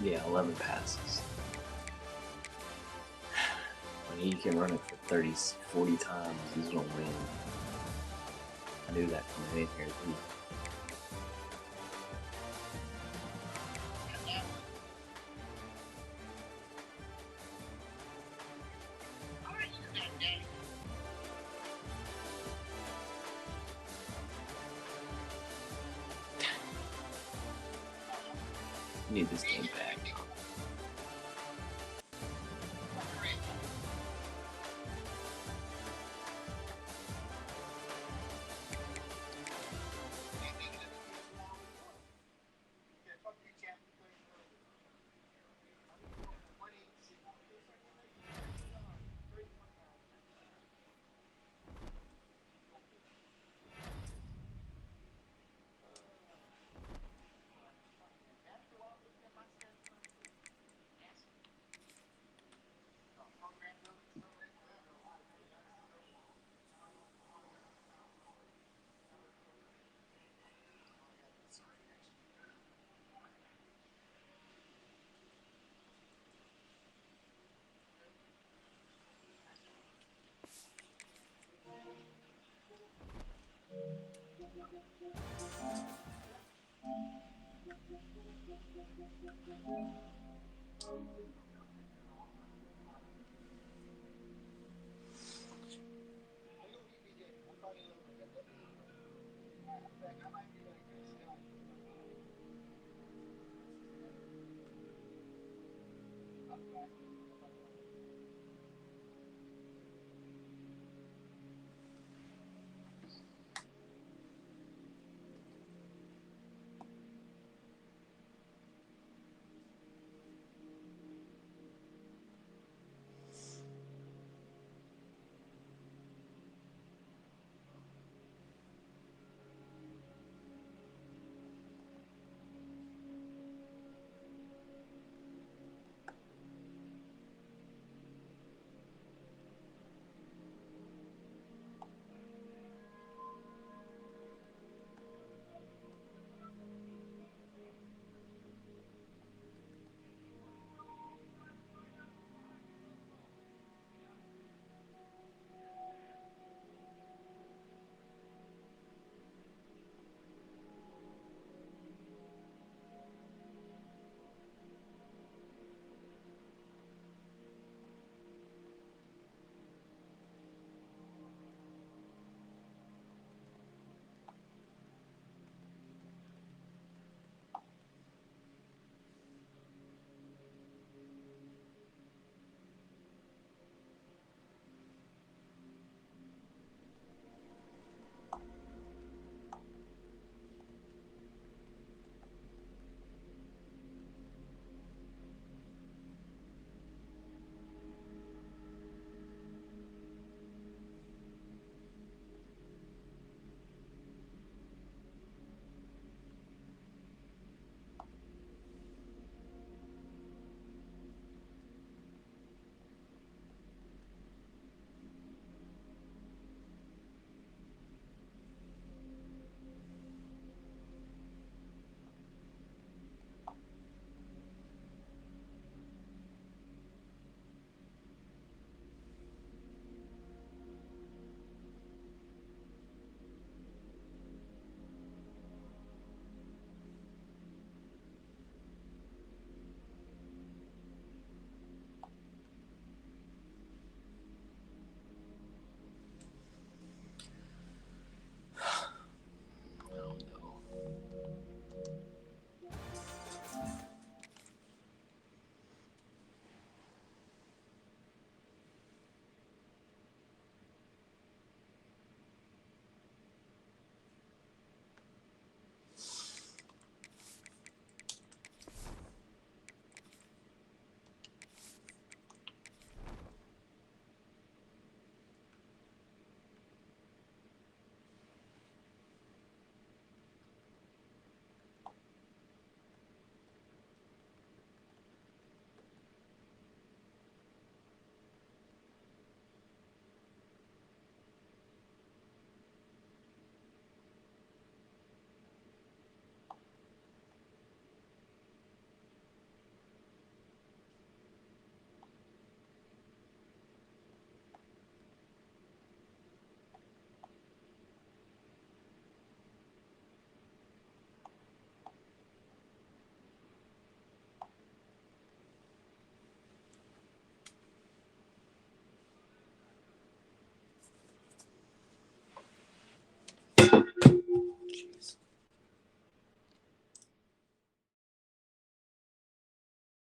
Yeah, 11 passes. When he can run it for 30, 40 times, he's gonna win. I knew that coming in here too. Need this game back.